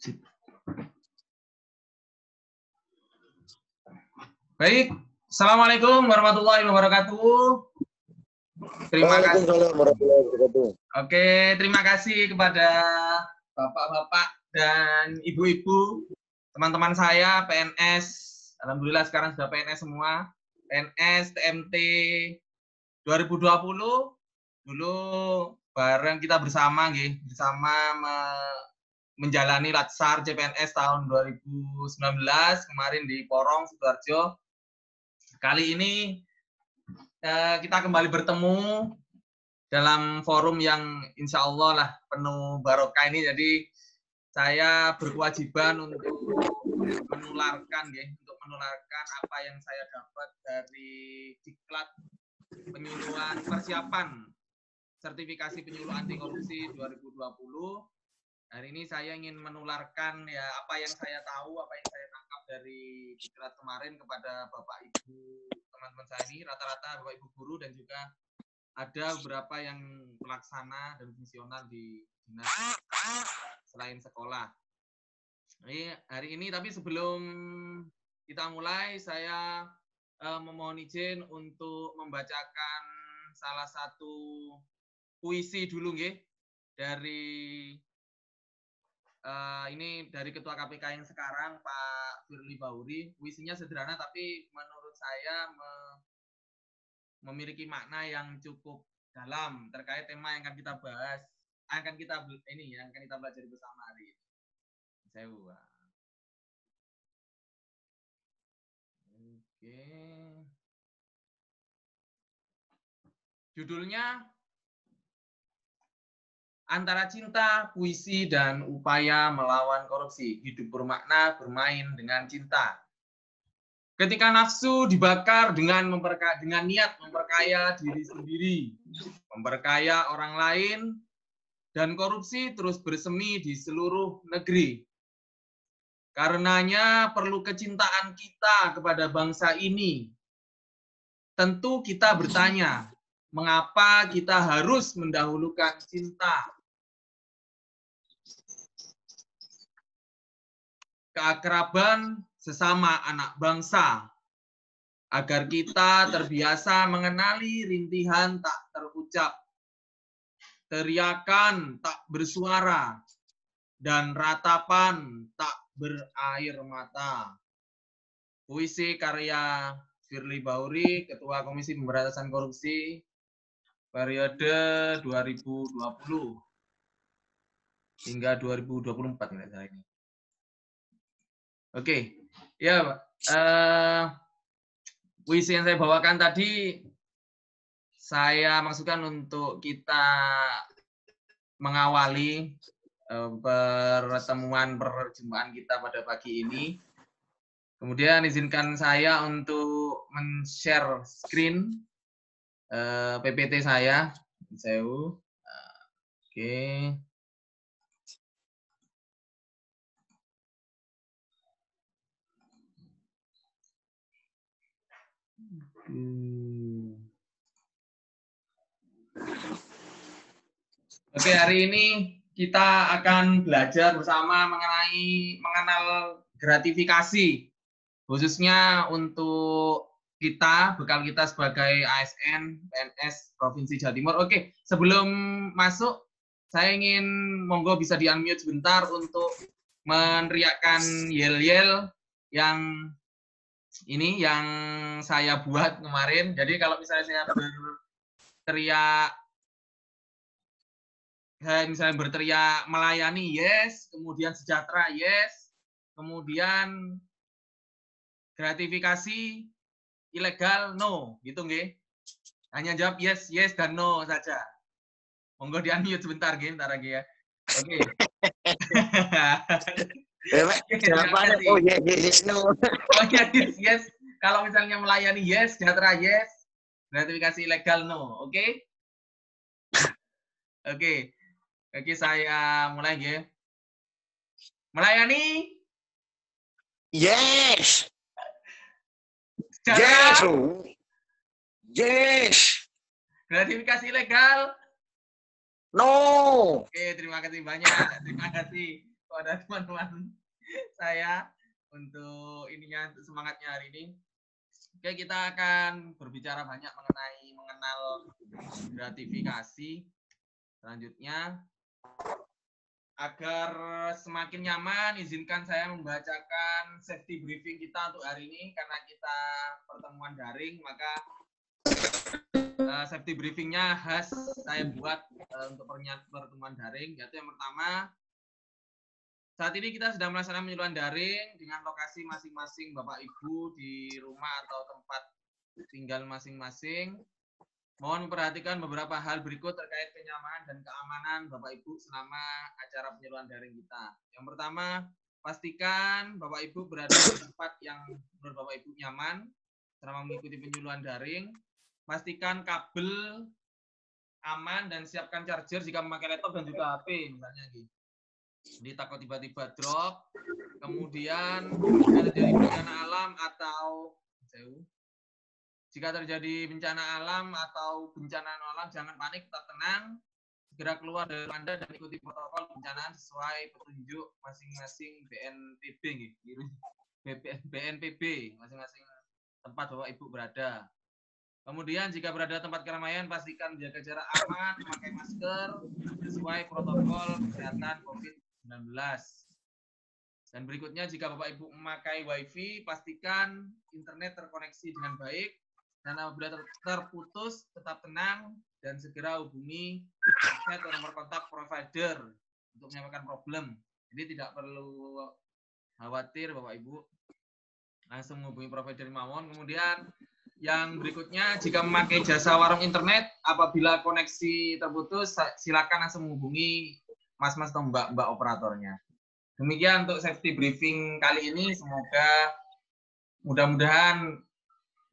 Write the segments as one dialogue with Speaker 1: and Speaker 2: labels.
Speaker 1: Sip. Baik, Assalamualaikum warahmatullahi wabarakatuh. Terima kasih.
Speaker 2: Waalaikumsalam warahmatullahi wabarakatuh.
Speaker 1: Oke, terima kasih kepada bapak-bapak dan ibu-ibu, teman-teman saya PNS. Alhamdulillah sekarang sudah PNS semua. PNS TMT 2020 dulu bareng kita bersama menjalani Latsar CPNS tahun 2019 kemarin di Porong Sidoarjo. Kali ini kita kembali bertemu dalam forum yang insya Allah lah penuh barokah ini. Jadi saya berkewajiban untuk menularkan apa yang saya dapat dari diklat penyuluhan persiapan sertifikasi penyuluh anti korupsi 2020. Hari ini saya ingin menularkan ya apa yang saya tahu, apa yang saya tangkap dari diklat kemarin kepada Bapak Ibu teman-teman saya ini, rata-rata Bapak Ibu guru dan juga ada beberapa yang pelaksana dan fungsional di dinas selain sekolah. Hari ini tapi sebelum kita mulai saya memohon izin untuk membacakan salah satu puisi dulu nggih dari ini dari Ketua KPK yang sekarang, Pak Firly Bahuri. Puisinya sederhana, tapi menurut saya memiliki makna yang cukup dalam terkait tema yang akan kita bahas, yang akan kita belajar bersama hari ini. Oke. Judulnya Antara Cinta, Puisi, dan Upaya Melawan Korupsi. Hidup bermakna bermain dengan cinta. Ketika nafsu dibakar dengan niat memperkaya diri sendiri, memperkaya orang lain, dan korupsi terus bersemi di seluruh negeri. Karenanya perlu kecintaan kita kepada bangsa ini. Tentu kita bertanya, mengapa kita harus mendahulukan cinta? Keakraban sesama anak bangsa, agar kita terbiasa mengenali rintihan tak terucap, teriakan tak bersuara, dan ratapan tak berair mata. Puisi karya Firly Bahuri, Ketua Komisi Pemberantasan Korupsi, periode 2020 hingga 2024 ini. Oke, ya Pak. Puisi yang saya bawakan tadi saya maksudkan untuk kita mengawali perjumpaan kita pada pagi ini. Kemudian izinkan saya untuk men-share screen PPT saya. Oke. Oke, hari ini kita akan belajar bersama mengenal gratifikasi, khususnya untuk bekal kita sebagai ASN PNS Provinsi Jawa Timur. Oke, sebelum masuk, saya ingin monggo bisa di-unmute sebentar untuk meneriakkan yel-yel yang saya buat kemarin. Jadi kalau misalnya saya berteriak melayani yes, kemudian sejahtera yes, kemudian gratifikasi ilegal no, gitu nggih. Hanya jawab yes, yes dan no saja. Monggo di-unmute sebentar nggih, ntar lagi ya. Oke.
Speaker 2: Oh yes, no.
Speaker 1: Oh yes, yes. Kalau misalnya melayani yes, sejahtera yes, gratifikasi ilegal no. Oke? Oke. Oke, saya mulai ya. Melayani?
Speaker 2: Yes.
Speaker 1: Sejahtera?
Speaker 2: Yes.
Speaker 1: Gratifikasi ilegal?
Speaker 2: No.
Speaker 1: Oke, terima kasih banyak. Terima kasih. kepada teman-teman saya untuk ininya, untuk semangatnya hari ini. Oke, kita akan berbicara banyak mengenai mengenal gratifikasi. Selanjutnya, agar semakin nyaman, izinkan saya membacakan safety briefing kita untuk hari ini. Karena kita pertemuan daring, maka safety briefingnya khas saya buat untuk pertemuan daring. Yaitu yang pertama, saat ini kita sedang melaksanakan penyuluhan daring dengan lokasi masing-masing Bapak Ibu di rumah atau tempat tinggal masing-masing. Mohon memperhatikan beberapa hal berikut terkait kenyamanan dan keamanan Bapak Ibu selama acara penyuluhan daring kita. Yang pertama, pastikan Bapak Ibu berada di tempat yang menurut Bapak Ibu nyaman selama mengikuti penyuluhan daring. Pastikan kabel aman dan siapkan charger jika memakai laptop dan juga HP misalnya gitu. Jadi takut tiba-tiba drop. Kemudian jika terjadi bencana alam atau bencana alam, jangan panik, tetap tenang, segera keluar dari Anda dan ikuti protokol bencana sesuai petunjuk masing-masing BNPB masing-masing tempat Bapak Ibu berada. Kemudian jika berada di tempat keramaian, pastikan menjaga jarak aman, memakai masker sesuai protokol kesehatan COVID-19. Dan berikutnya, jika Bapak Ibu memakai WiFi, pastikan internet terkoneksi dengan baik. Dan apabila terputus, tetap tenang dan segera hubungi website atau nomor kontak provider untuk menyampaikan problem. Jadi tidak perlu khawatir Bapak Ibu, langsung menghubungi provider mawon. Kemudian yang berikutnya, jika memakai jasa warung internet, apabila koneksi terputus, silakan langsung menghubungi mas-mas atau mbak-mbak operatornya. Demikian untuk safety briefing kali ini. Semoga mudah-mudahan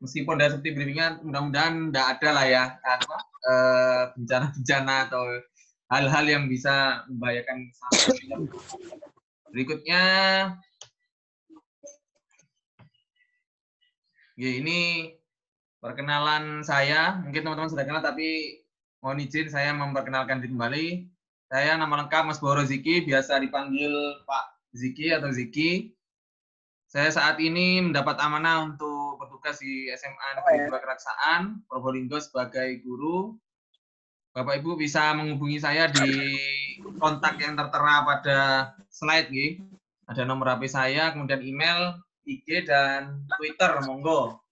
Speaker 1: meskipun ada safety briefingnya, mudah-mudahan tidak ada lah ya bencana-bencana atau hal-hal yang bisa membahayakan sampai. Berikutnya, ya ini perkenalan saya. Mungkin teman-teman sudah kenal, tapi mohon izin saya memperkenalkan diri kembali. Saya nama lengkap Mas Boro Ziki, biasa dipanggil Pak Ziki atau Ziki. Saya saat ini mendapat amanah untuk bertugas di SMA Negeri 2 Keraksaan, Probolinggo sebagai guru. Bapak Ibu bisa menghubungi saya di kontak yang tertera pada slide, gitu. Ada nomor HP saya, kemudian email, IG, dan Twitter, monggo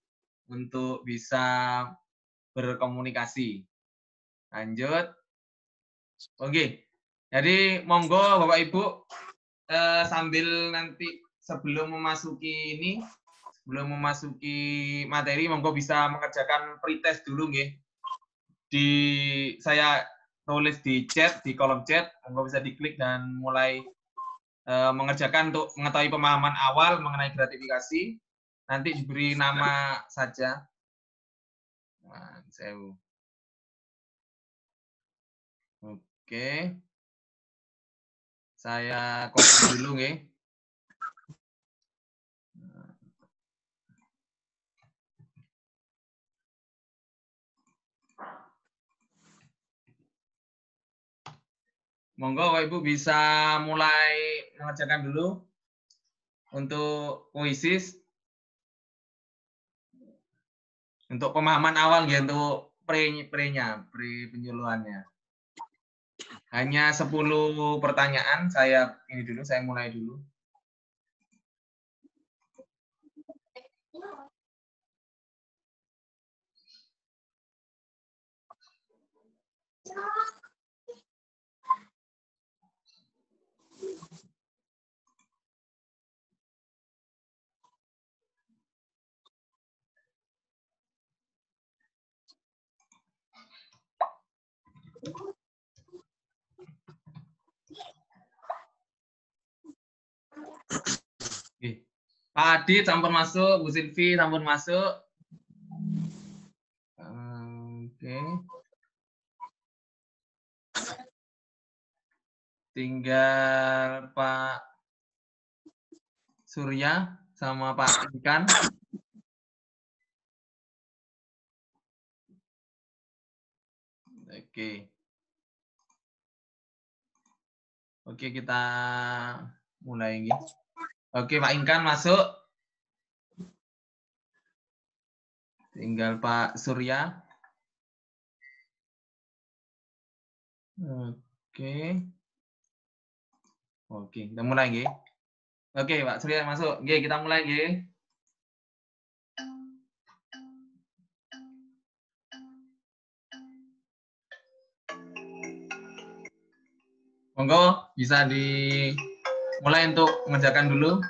Speaker 1: untuk bisa berkomunikasi. Lanjut. Oke. Jadi monggo Bapak Ibu sambil nanti sebelum memasuki materi, monggo bisa mengerjakan pretest dulu nggih. Saya tulis di chat, di kolom chat, monggo bisa diklik dan mulai mengerjakan untuk mengetahui pemahaman awal mengenai gratifikasi. Nanti diberi nama saja. Oke. Saya copy dulu nggih. Monggo Bapak Ibu bisa mulai mengerjakan dulu untuk puisis. Untuk pemahaman awal ya, untuk pre-penyuluhannya. Hanya 10 pertanyaan, saya mulai dulu. Oke. Pak Adit sampun masuk, Bu Silvi sampun masuk. Oke. Tinggal Pak Surya sama Pak Ikan. Oke. Oke, kita mulai ini. Oke, Pak Inkan masuk. Tinggal Pak Surya. Oke. Oke, kita mulai nggih. Oke, Pak Surya masuk. Nggih, kita mulai nggih. Monggo bisa dimulai untuk mengerjakan dulu.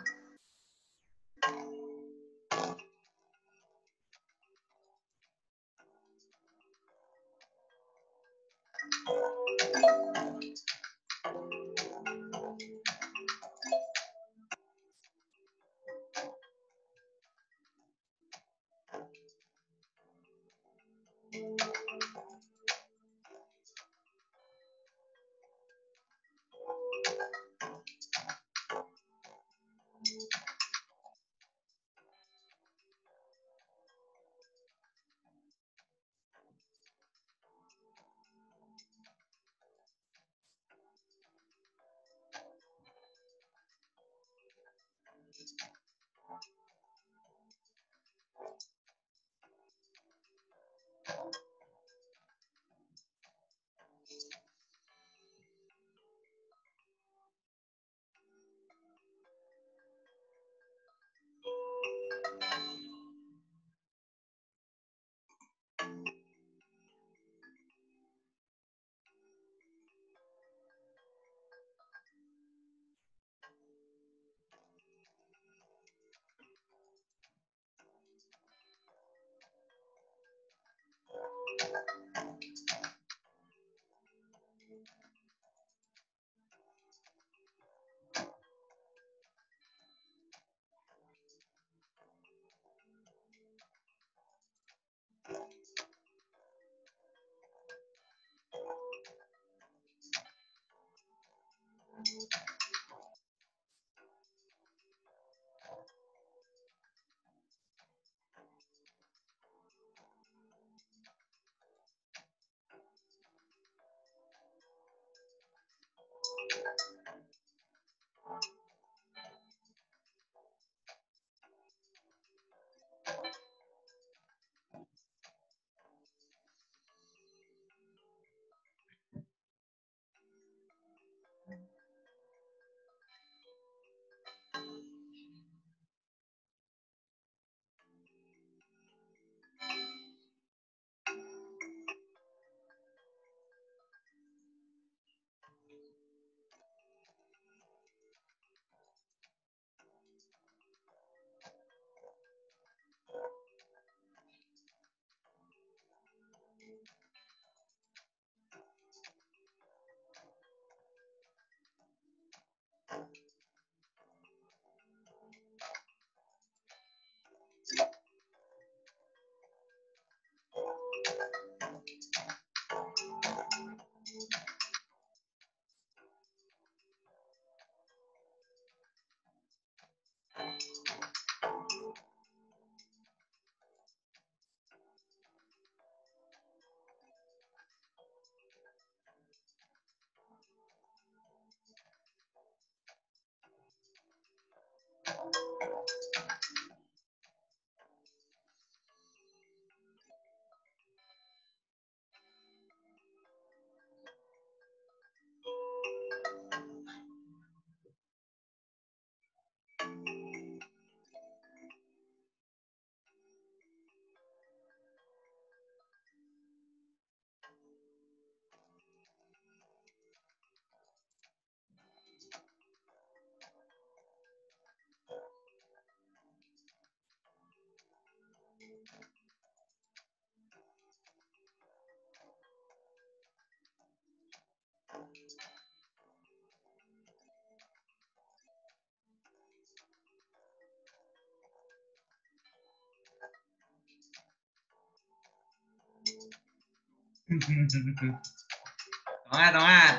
Speaker 1: Semangat, semangat.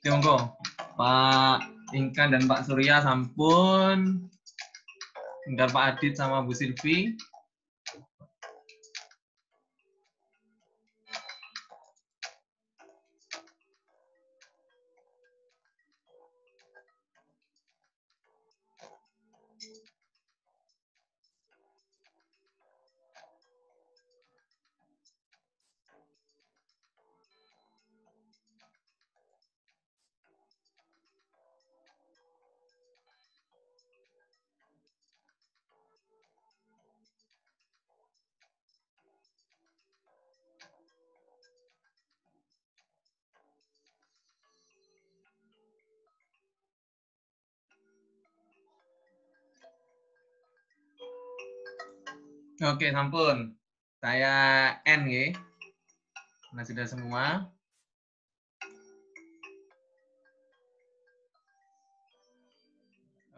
Speaker 1: Monggo. Pak Ingkan dan Pak Surya sampun. Tinggal Pak Adit sama Bu Silvi. Oke, sampun. Saya N, ya. Nah, sudah semua.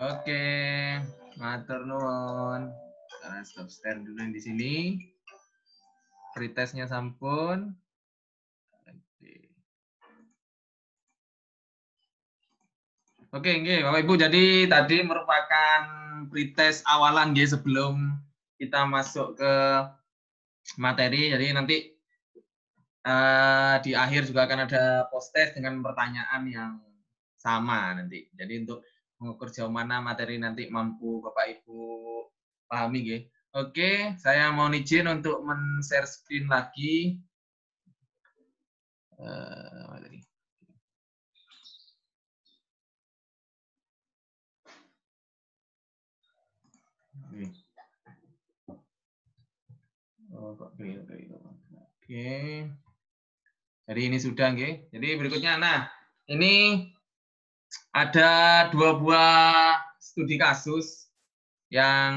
Speaker 1: Oke, matur nuwun. Kita stop share dulu yang di sini. Pretestnya sampun. Oke, Bapak Ibu, jadi tadi merupakan pretest awalan nggih sebelum kita masuk ke materi. Jadi nanti di akhir juga akan ada post test dengan pertanyaan yang sama nanti. Jadi untuk mengukur sejauh mana materi nanti mampu Bapak Ibu pahami, nggih. Oke, saya mau izin untuk men-share screen lagi. Oke. Jadi ini sudah, nggih. Jadi berikutnya, nah ini ada 2 buah studi kasus yang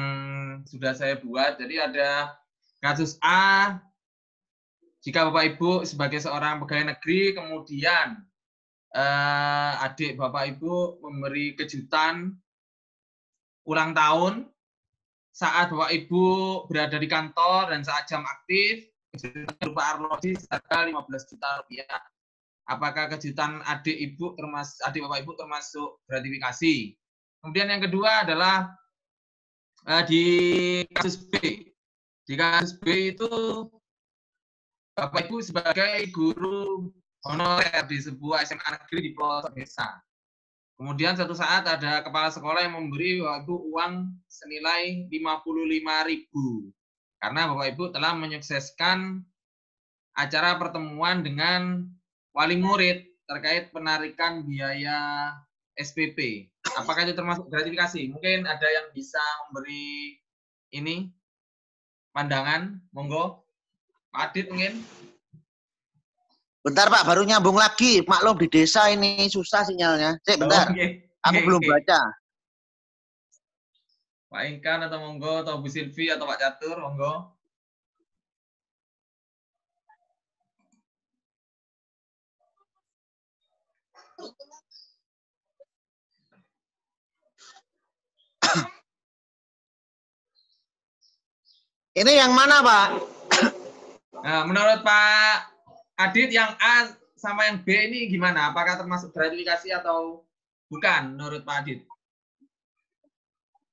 Speaker 1: sudah saya buat. Jadi ada kasus A, jika Bapak Ibu sebagai seorang pegawai negeri, kemudian adik Bapak Ibu memberi kejutan ulang tahun saat Bapak Ibu berada di kantor dan saat jam aktif, kejutan berupa arloji seharga 15 juta rupiah. Apakah kejutan adik Bapak Ibu termasuk gratifikasi? Kemudian yang kedua adalah di kasus B. Di kasus B itu Bapak Ibu sebagai guru honorer di sebuah SMA negeri di pelosok desa. Kemudian suatu saat ada kepala sekolah yang memberi Bapak Ibu uang senilai 55.000 karena Bapak Ibu telah menyukseskan acara pertemuan dengan wali murid terkait penarikan biaya SPP. Apakah itu termasuk gratifikasi? Mungkin ada yang bisa memberi ini pandangan, monggo. Pak Adit mungkin.
Speaker 2: Bentar Pak, baru nyambung lagi. Maklum di desa ini susah sinyalnya. Cek bentar. Aku belum baca.
Speaker 1: Pak Ingkan atau monggo, atau Bu Silvi atau Pak Catur, monggo.
Speaker 2: Ini yang mana Pak?
Speaker 1: Nah, menurut Pak Adit yang A sama yang B ini gimana? Apakah termasuk gratifikasi atau bukan menurut Pak Adit?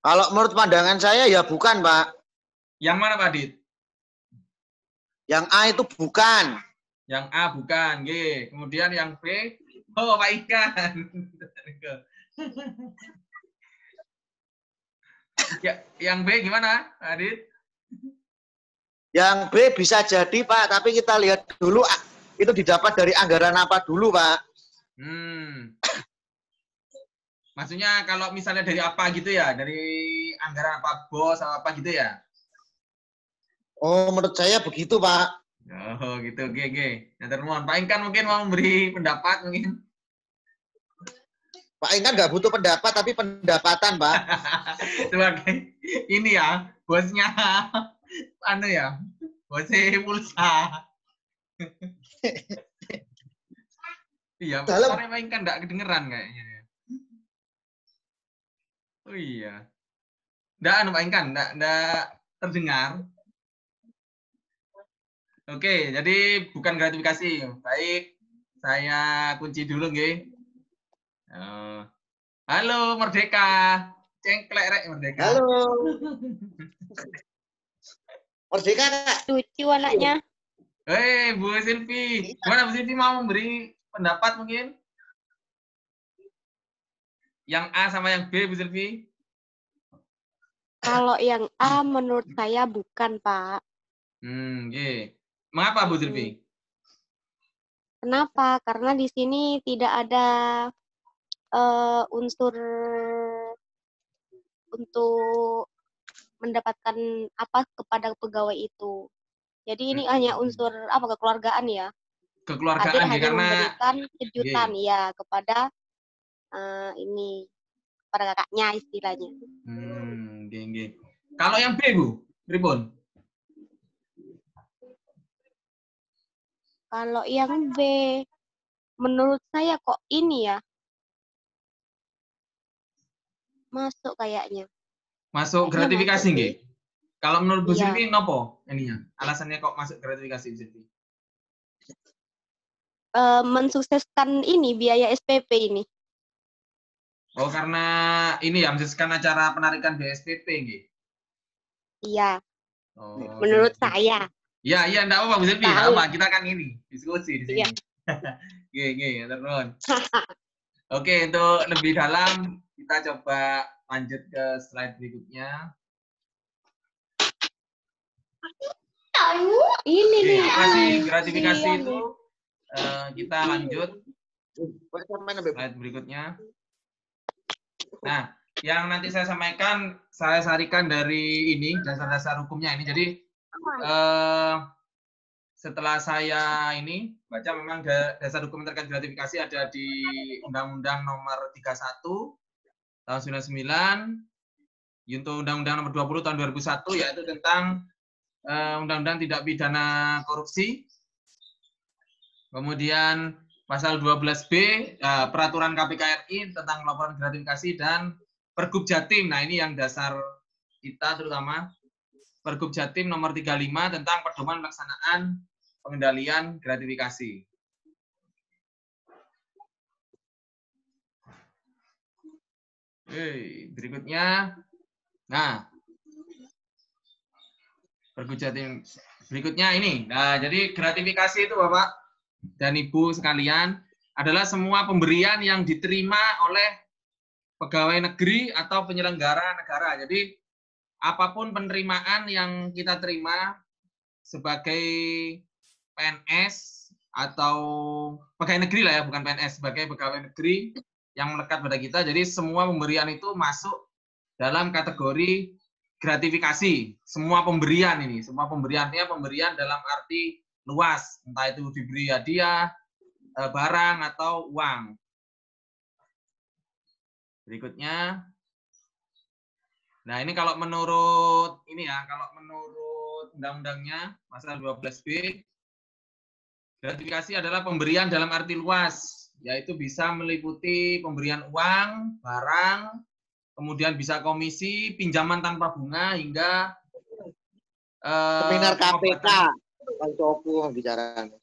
Speaker 2: Kalau menurut pandangan saya ya bukan Pak.
Speaker 1: Yang mana Pak Adit?
Speaker 2: Yang A itu bukan.
Speaker 1: Yang A bukan, G. Kemudian yang B, oh Pak Ikan. Ya, yang B gimana, Pak Adit?
Speaker 2: Yang B bisa jadi Pak, tapi kita lihat dulu itu didapat dari anggaran apa dulu Pak.
Speaker 1: Maksudnya kalau misalnya dari apa gitu ya, dari anggaran apa bos atau apa gitu ya?
Speaker 2: Oh, menurut saya begitu Pak.
Speaker 1: Oh gitu, G. Yang termohon, Pak Ingkan mungkin mau memberi pendapat mungkin.
Speaker 2: Pak Ingkan nggak butuh pendapat, tapi pendapatan Pak.
Speaker 1: Sebagai ini ya, bosnya, anu ya, bosnya pulsa. Iya, suara Pak Ingkan nggak kedengeran kayaknya. Oh iya. Nggak, anu Pak Ingkan, nggak terdengar. Oke, jadi bukan gratifikasi. Baik, saya kunci dulu, nggih. Halo Merdeka. Cengklek rek Merdeka.
Speaker 2: Halo. Merdeka, Kak.
Speaker 3: Lucu anaknya.
Speaker 1: Bu Silvi. Gimana Bu Silvi mau memberi pendapat mungkin? Yang A sama yang B, Bu Silvi?
Speaker 3: Kalau yang A menurut saya bukan, Pak.
Speaker 1: Okay. Mengapa Bu Silvi?
Speaker 3: Kenapa? Karena di sini tidak ada unsur untuk mendapatkan apa kepada pegawai itu. Jadi ini hanya unsur apa kekeluargaan ya.
Speaker 1: Kekeluargaan
Speaker 3: hanya
Speaker 1: karena
Speaker 3: memberikan kejutan ya kepada ini pada kakaknya istilahnya.
Speaker 1: Okay. Kalau yang B, Bu, Ribon?
Speaker 3: Kalau yang B, menurut saya kok ini ya masuk kayaknya.
Speaker 1: Masuk gratifikasi nggih? Kalau menurut Bu Silvi, nopo ininya? Alasannya kok masuk gratifikasi Bu Silvi?
Speaker 3: Mensukseskan ini biaya SPP ini.
Speaker 1: Oh, karena ini ya, mensukseskan acara penarikan biaya SPP nggih?
Speaker 3: Iya.
Speaker 1: Oh,
Speaker 3: menurut saya.
Speaker 1: Iya, enggak apa-apa Bu Silvi, enggak apa, kita kan ini diskusi di sini.
Speaker 3: Iya.
Speaker 1: Nggih, terus. Oke, untuk lebih dalam kita coba lanjut ke slide berikutnya.
Speaker 3: Ini nih.
Speaker 1: Masih gratifikasi itu kita lanjut slide berikutnya. Nah, yang nanti saya sampaikan saya sarikan dari ini dasar-dasar hukumnya ini. Jadi setelah saya ini baca memang dasar hukum terkait gratifikasi ada di Undang-Undang Nomor 31 tahun 99, untuk Undang-Undang Nomor 20 tahun 2001 yaitu tentang Undang-Undang Tindak Pidana Korupsi. Kemudian pasal 12B Peraturan KPK RI tentang laporan gratifikasi dan Pergub Jatim. Nah, ini yang dasar kita terutama Pergub Jatim nomor 35 tentang pedoman pelaksanaan pengendalian gratifikasi. Berikutnya. Nah, Pergub Jatim berikutnya ini. Nah, jadi gratifikasi itu Bapak dan Ibu sekalian adalah semua pemberian yang diterima oleh pegawai negeri atau penyelenggara negara. Jadi apapun penerimaan yang kita terima sebagai PNS atau pegawai negeri lah ya, bukan PNS, sebagai pegawai negeri yang melekat pada kita. Jadi semua pemberian itu masuk dalam kategori gratifikasi. Semua pemberian ini, semua pemberiannya pemberian dalam arti luas, entah itu diberi hadiah, barang atau uang. Berikutnya. Nah, ini kalau menurut ini ya, kalau menurut undang-undangnya pasal 12B, gratifikasi adalah pemberian dalam arti luas, yaitu bisa meliputi pemberian uang, barang, kemudian bisa komisi, pinjaman tanpa bunga hingga
Speaker 2: seminar KPK.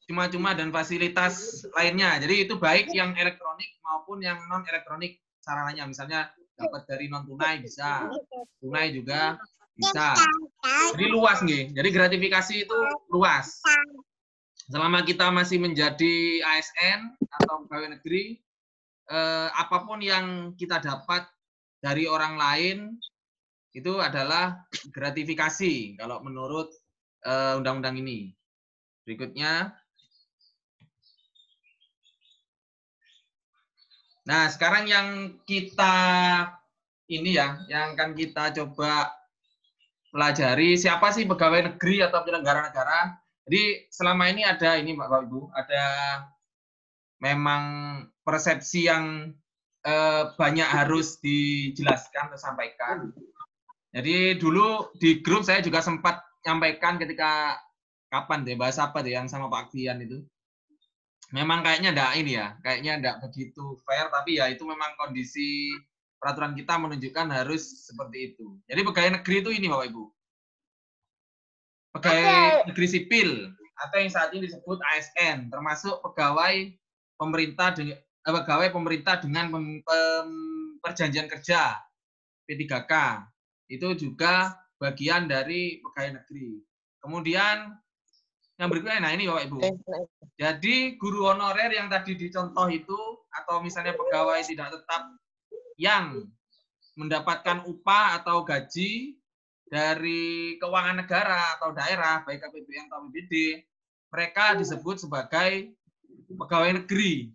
Speaker 1: Cuma-cuma dan fasilitas lainnya. Jadi itu baik yang elektronik maupun yang non elektronik sarananya. Misalnya dapat dari non tunai bisa, tunai juga bisa. Jadi luas nih. Jadi gratifikasi itu luas. Selama kita masih menjadi ASN atau pegawai negeri, apapun yang kita dapat dari orang lain itu adalah gratifikasi kalau menurut undang-undang ini. Berikutnya. Nah, sekarang yang kita ini ya, yang akan kita coba pelajari siapa sih pegawai negeri atau penyelenggara negara. Jadi selama ini ada ini Bapak Ibu, ada memang persepsi yang banyak harus dijelaskan atau disampaikan. Jadi dulu di grup saya juga sempat nyampaikan ketika kapan deh, bahas apa deh yang sama Pak Fian itu. Memang kayaknya enggak ini ya, kayaknya enggak begitu fair, tapi ya itu memang kondisi peraturan kita menunjukkan harus seperti itu. Jadi pegawai negeri itu ini Bapak Ibu. Pegawai negeri sipil atau yang saat ini disebut ASN, termasuk pegawai pemerintah pegawai pemerintah dengan perjanjian kerja P3K. Itu juga bagian dari pegawai negeri. Kemudian yang berikutnya, nah ini Bapak Ibu. Jadi guru honorer yang tadi dicontoh itu, atau misalnya pegawai tidak tetap yang mendapatkan upah atau gaji dari keuangan negara atau daerah, baik APBN atau APBD, mereka disebut sebagai pegawai negeri.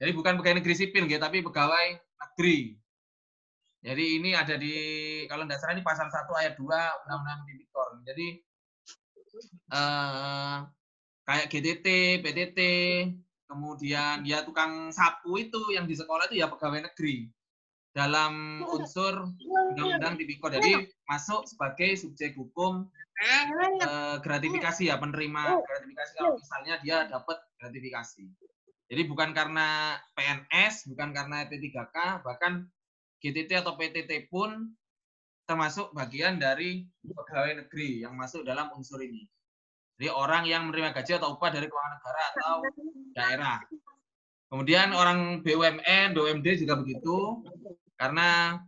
Speaker 1: Jadi bukan pegawai negeri sipil, gitu, tapi pegawai negeri. Jadi ini ada di, kalau tidak salah ini pasal 1 ayat 2 Undang-Undang Tipikor. Jadi kayak GTT, PTT, kemudian ya tukang sapu itu yang di sekolah itu ya pegawai negeri dalam unsur Undang-Undang Tipikor. Jadi masuk sebagai subjek hukum gratifikasi ya, penerima gratifikasi kalau misalnya dia dapat gratifikasi. Jadi bukan karena PNS, bukan karena P3K, bahkan GTT atau PTT pun termasuk bagian dari pegawai negeri yang masuk dalam unsur ini. Jadi orang yang menerima gaji atau upah dari keuangan negara atau daerah. Kemudian orang BUMN, BUMD juga begitu, karena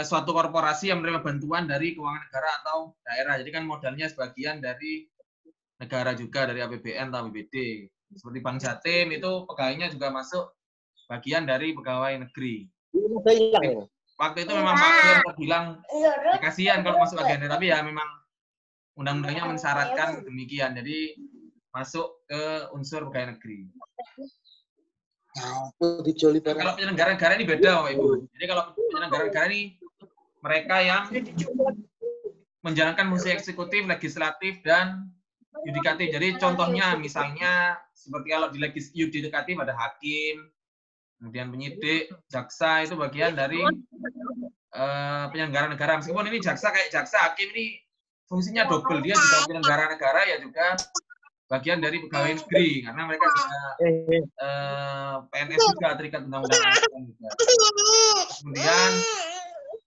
Speaker 1: suatu korporasi yang menerima bantuan dari keuangan negara atau daerah. Jadi kan modalnya sebagian dari negara juga, dari APBN atau APBD. Seperti Bank Jatim itu pegawainya juga masuk bagian dari pegawai negeri. Waktu itu memang Pak Gubernur bilang ya, kasihan kalau masuk bagian, tapi ya memang undang-undangnya mensyaratkan demikian. Jadi masuk ke unsur pegawai negeri. Nah, kalau penyelenggara negara ini beda, Bapak Ibu. Jadi kalau penyelenggara negara ini mereka yang menjalankan fungsi eksekutif, legislatif, dan yudikatif. Jadi contohnya misalnya seperti kalau di yudikatif ada hakim, kemudian penyidik, jaksa itu bagian dari penyelenggara negara. Meskipun ini jaksa kayak jaksa, hakim ini fungsinya double, dia juga penyelenggara negara ya juga bagian dari pegawai negeri karena mereka juga PNS juga, terikat undang-undang juga. Kemudian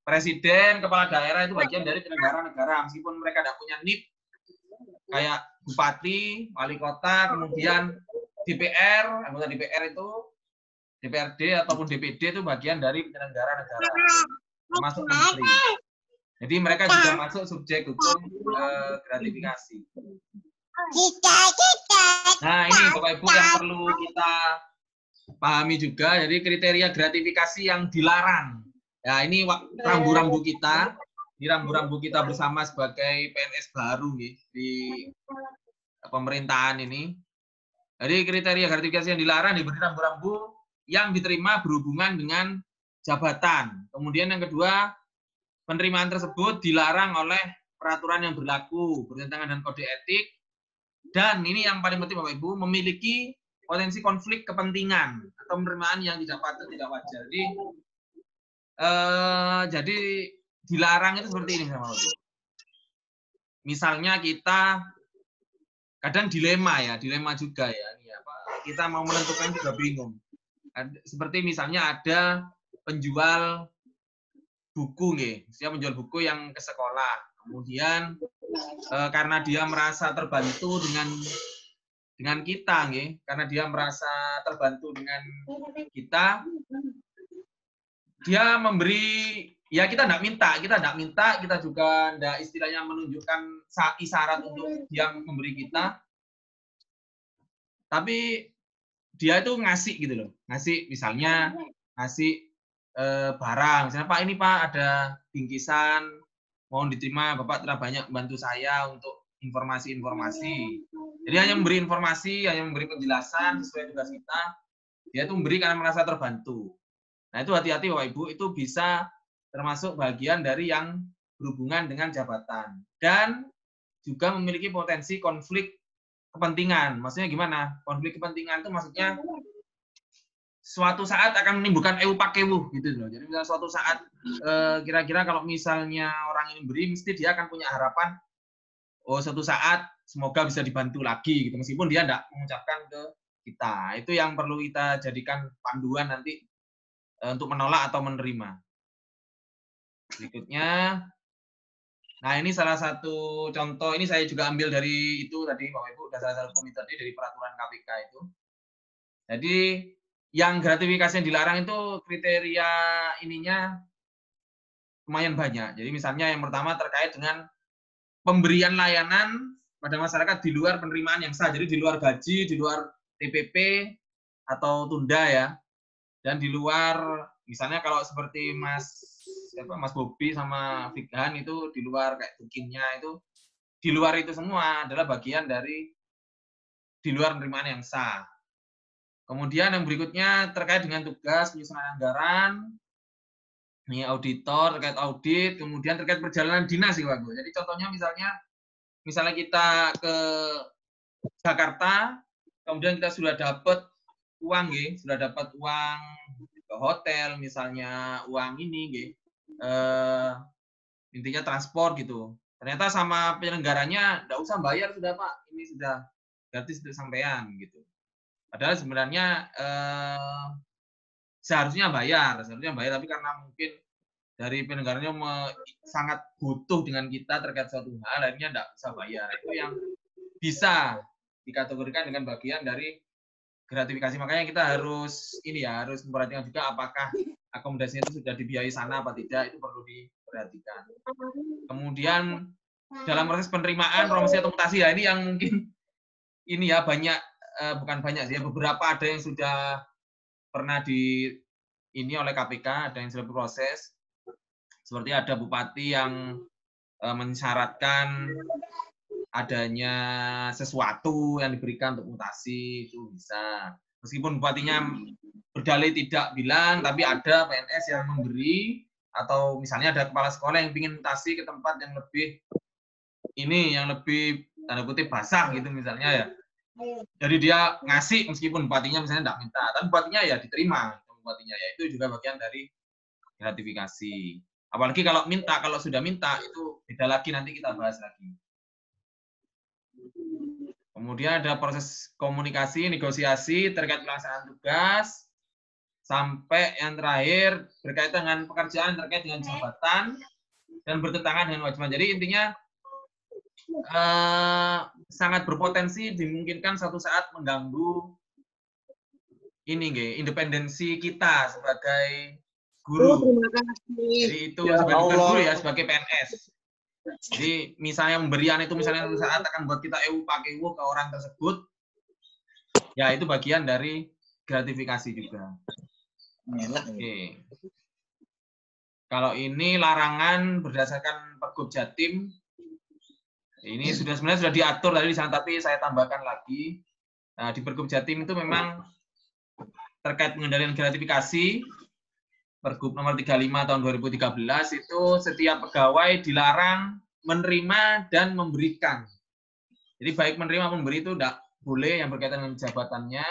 Speaker 1: presiden, kepala daerah itu bagian dari penyelenggara negara meskipun mereka tidak punya NIP kayak bupati, wali kota, kemudian DPR, anggota DPR itu DPRD ataupun DPD itu bagian dari penyelenggara negara termasuk menteri. Jadi mereka juga masuk subjek hukum gratifikasi. Nah ini Bapak Ibu yang perlu kita pahami juga. Jadi kriteria gratifikasi yang dilarang. Ya ini rambu-rambu kita. Ini rambu-rambu kita bersama sebagai PNS baru nih, di pemerintahan ini. Jadi kriteria gratifikasi yang dilarang diberi rambu-rambu yang diterima berhubungan dengan jabatan. Kemudian yang kedua, penerimaan tersebut dilarang oleh peraturan yang berlaku, bertentangan dengan kode etik. Dan ini yang paling penting Bapak Ibu, memiliki potensi konflik kepentingan atau penerimaan yang tidak patut, tidak wajar. Jadi dilarang itu seperti ini Bapak Ibu. Misalnya kita kadang dilema juga ya. Kita mau menentukan juga bingung. Seperti misalnya ada penjual buku dia menjual buku yang ke sekolah. Kemudian karena dia merasa terbantu dengan kita, karena dia merasa terbantu dengan kita, dia memberi, ya kita tidak minta, kita juga tidak istilahnya menunjukkan isyarat untuk dia memberi kita, tapi dia itu ngasih gitu loh, misalnya ngasih barang, misalnya Pak ini Pak ada bingkisan, mohon diterima, Bapak telah banyak membantu saya untuk informasi-informasi. Jadi hanya memberi informasi, hanya memberi penjelasan sesuai tugas kita, dia itu memberi karena merasa terbantu. Nah itu hati-hati Bapak Ibu, itu bisa termasuk bagian dari yang berhubungan dengan jabatan. Dan juga memiliki potensi konflik kepentingan. Maksudnya gimana? Konflik kepentingan itu maksudnya suatu saat akan menimbulkan ewu pakewu gitu loh. Jadi misalnya suatu saat kira-kira kalau misalnya orang ini beri, mesti dia akan punya harapan, oh suatu saat semoga bisa dibantu lagi gitu. Meskipun dia tidak mengucapkan ke kita. Itu yang perlu kita jadikan panduan nanti untuk menolak atau menerima. Berikutnya, nah ini salah satu contoh, ini saya juga ambil dari itu tadi Bapak Ibu, salah satu komite tadi dari peraturan KPK itu. Jadi yang gratifikasi yang dilarang itu kriteria ininya lumayan banyak. Jadi misalnya yang pertama terkait dengan pemberian layanan pada masyarakat di luar penerimaan yang sah. Jadi di luar gaji, di luar TPP atau tunda ya. Dan di luar misalnya kalau seperti Mas Bobi sama Fikhan itu di luar kayak bookingnya itu di luar itu semua adalah bagian dari di luar penerimaan yang sah. Kemudian yang berikutnya terkait dengan tugas penyusunan anggaran, ini auditor terkait audit, kemudian terkait perjalanan dinas sih Pak. Jadi contohnya misalnya kita ke Jakarta, kemudian kita sudah dapat uang, sudah dapat uang ke hotel, misalnya uang ini, intinya transport gitu. Ternyata sama penyelenggaranya nggak usah bayar sudah Pak, ini sudah gratis untuk sampean gitu. Padahal sebenarnya seharusnya bayar, tapi karena mungkin dari penyelenggaranya sangat butuh dengan kita terkait suatu hal, akhirnya tidak bisa bayar. Itu yang bisa dikategorikan dengan bagian dari gratifikasi. Makanya kita harus harus memperhatikan juga apakah akomodasinya itu sudah dibiayai sana apa tidak, itu perlu diperhatikan. Kemudian dalam proses penerimaan, promosi atau mutasi, ya ini yang mungkin banyak, bukan banyak sih, beberapa ada yang sudah pernah oleh KPK, ada yang sudah berproses. Seperti ada bupati yang mensyaratkan adanya sesuatu yang diberikan untuk mutasi, itu bisa. Meskipun bupatinya berdalih tidak bilang, tapi ada PNS yang memberi, atau misalnya ada kepala sekolah yang ingin mutasi ke tempat yang lebih tanda kutip basah gitu misalnya ya. Jadi dia ngasih meskipun bupatinya misalnya tidak minta, tapi bupatinya ya diterima, bupatinya ya, itu juga bagian dari gratifikasi. Apalagi kalau sudah minta itu beda lagi, nanti kita bahas lagi. Kemudian ada proses komunikasi, negosiasi terkait pelaksanaan tugas, sampai yang terakhir berkaitan dengan pekerjaan terkait dengan jabatan dan bertentangan dengan kewajiban. Jadi intinya sangat berpotensi dimungkinkan suatu saat mengganggu independensi kita sebagai guru. Jadi itu sebagai guru ya, sebagai PNS. Jadi misalnya pemberian itu misalnya suatu saat akan buat kita pakai ke orang tersebut, ya itu bagian dari gratifikasi juga. Oke. Kalau ini larangan berdasarkan Pergub Jatim, ini sebenarnya sudah diatur tadi di sana, tapi saya tambahkan lagi. Nah, di Pergub Jatim itu memang terkait pengendalian gratifikasi, Pergub nomor 35 tahun 2013 itu setiap pegawai dilarang menerima dan memberikan. Jadi baik menerima maupun memberi itu tidak boleh yang berkaitan dengan jabatannya.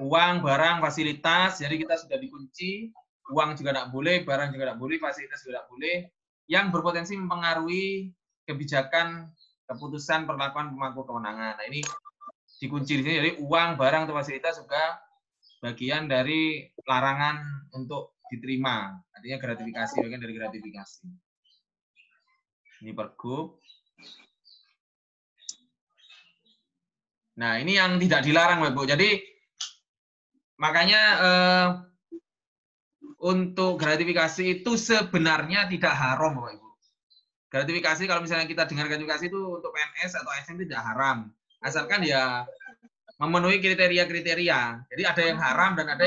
Speaker 1: Uang, barang, fasilitas, jadi kita sudah dikunci. Uang juga tidak boleh, barang juga tidak boleh, fasilitas juga tidak boleh. Yang berpotensi mempengaruhi kebijakan, keputusan, perlakuan pemangku kewenangan. Nah ini dikunci di sini. Jadi uang, barang, atau fasilitas juga bagian dari larangan untuk diterima. Artinya gratifikasi, bagian dari gratifikasi. Ini Pergub. Nah ini yang tidak dilarang, Bu. Jadi makanya untuk gratifikasi itu sebenarnya tidak haram, Bapak Ibu. Gratifikasi kalau misalnya kita dengar gratifikasi itu untuk PNS atau ASN tidak haram. Asalkan ya memenuhi kriteria-kriteria. Jadi ada yang haram dan ada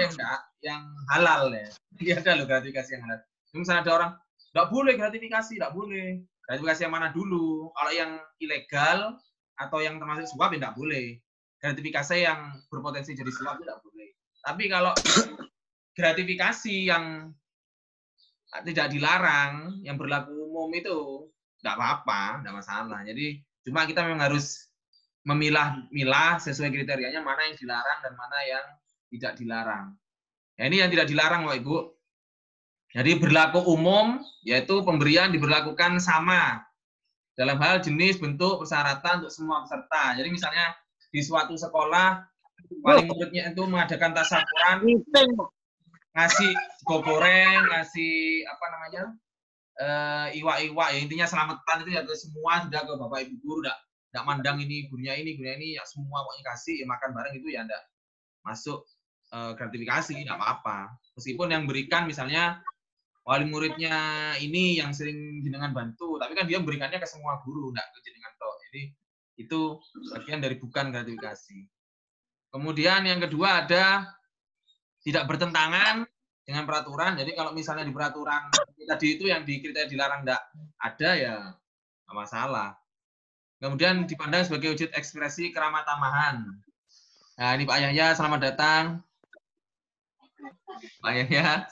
Speaker 1: yang halal ya. Jadi ada loh gratifikasi yang halal. Misalnya ada orang, tidak boleh gratifikasi, tidak boleh. Gratifikasi yang mana dulu? Kalau yang ilegal atau yang termasuk suap ya tidak boleh. Gratifikasi yang berpotensi jadi suap tidak boleh. Tapi kalau gratifikasi yang tidak dilarang, yang berlaku umum itu tidak apa-apa, tidak masalah. Jadi cuma kita memang harus memilah-milah sesuai kriterianya mana yang dilarang dan mana yang tidak dilarang. Nah, ini yang tidak dilarang, Bapak Ibu. Jadi berlaku umum, yaitu pemberian diberlakukan sama dalam hal jenis, bentuk, persyaratan untuk semua peserta. Jadi misalnya di suatu sekolah, wali muridnya itu mengadakan tasyakuran, ngasih goreng, ngasih iwak-iwak, ya intinya selamatan itu ya ke semua, sudah ke Bapak Ibu guru, tidak mandang ini gurunya ini ya semua pokoknya kasih, ya makan bareng itu ya tidak masuk gratifikasi, tidak apa-apa. Meskipun yang berikan misalnya wali muridnya ini yang sering jenengan bantu, tapi kan dia memberikannya ke semua guru, enggak ke jenengan toh. Jadi itu bagian dari bukan gratifikasi. Kemudian yang kedua ada tidak bertentangan dengan peraturan. Jadi kalau misalnya di peraturan tadi itu yang di kriteria dilarang enggak ada ya enggak masalah. Kemudian dipandang sebagai wujud ekspresi keramatamahan. Nah, ini Pak Yahya, selamat datang. Pak Yahya.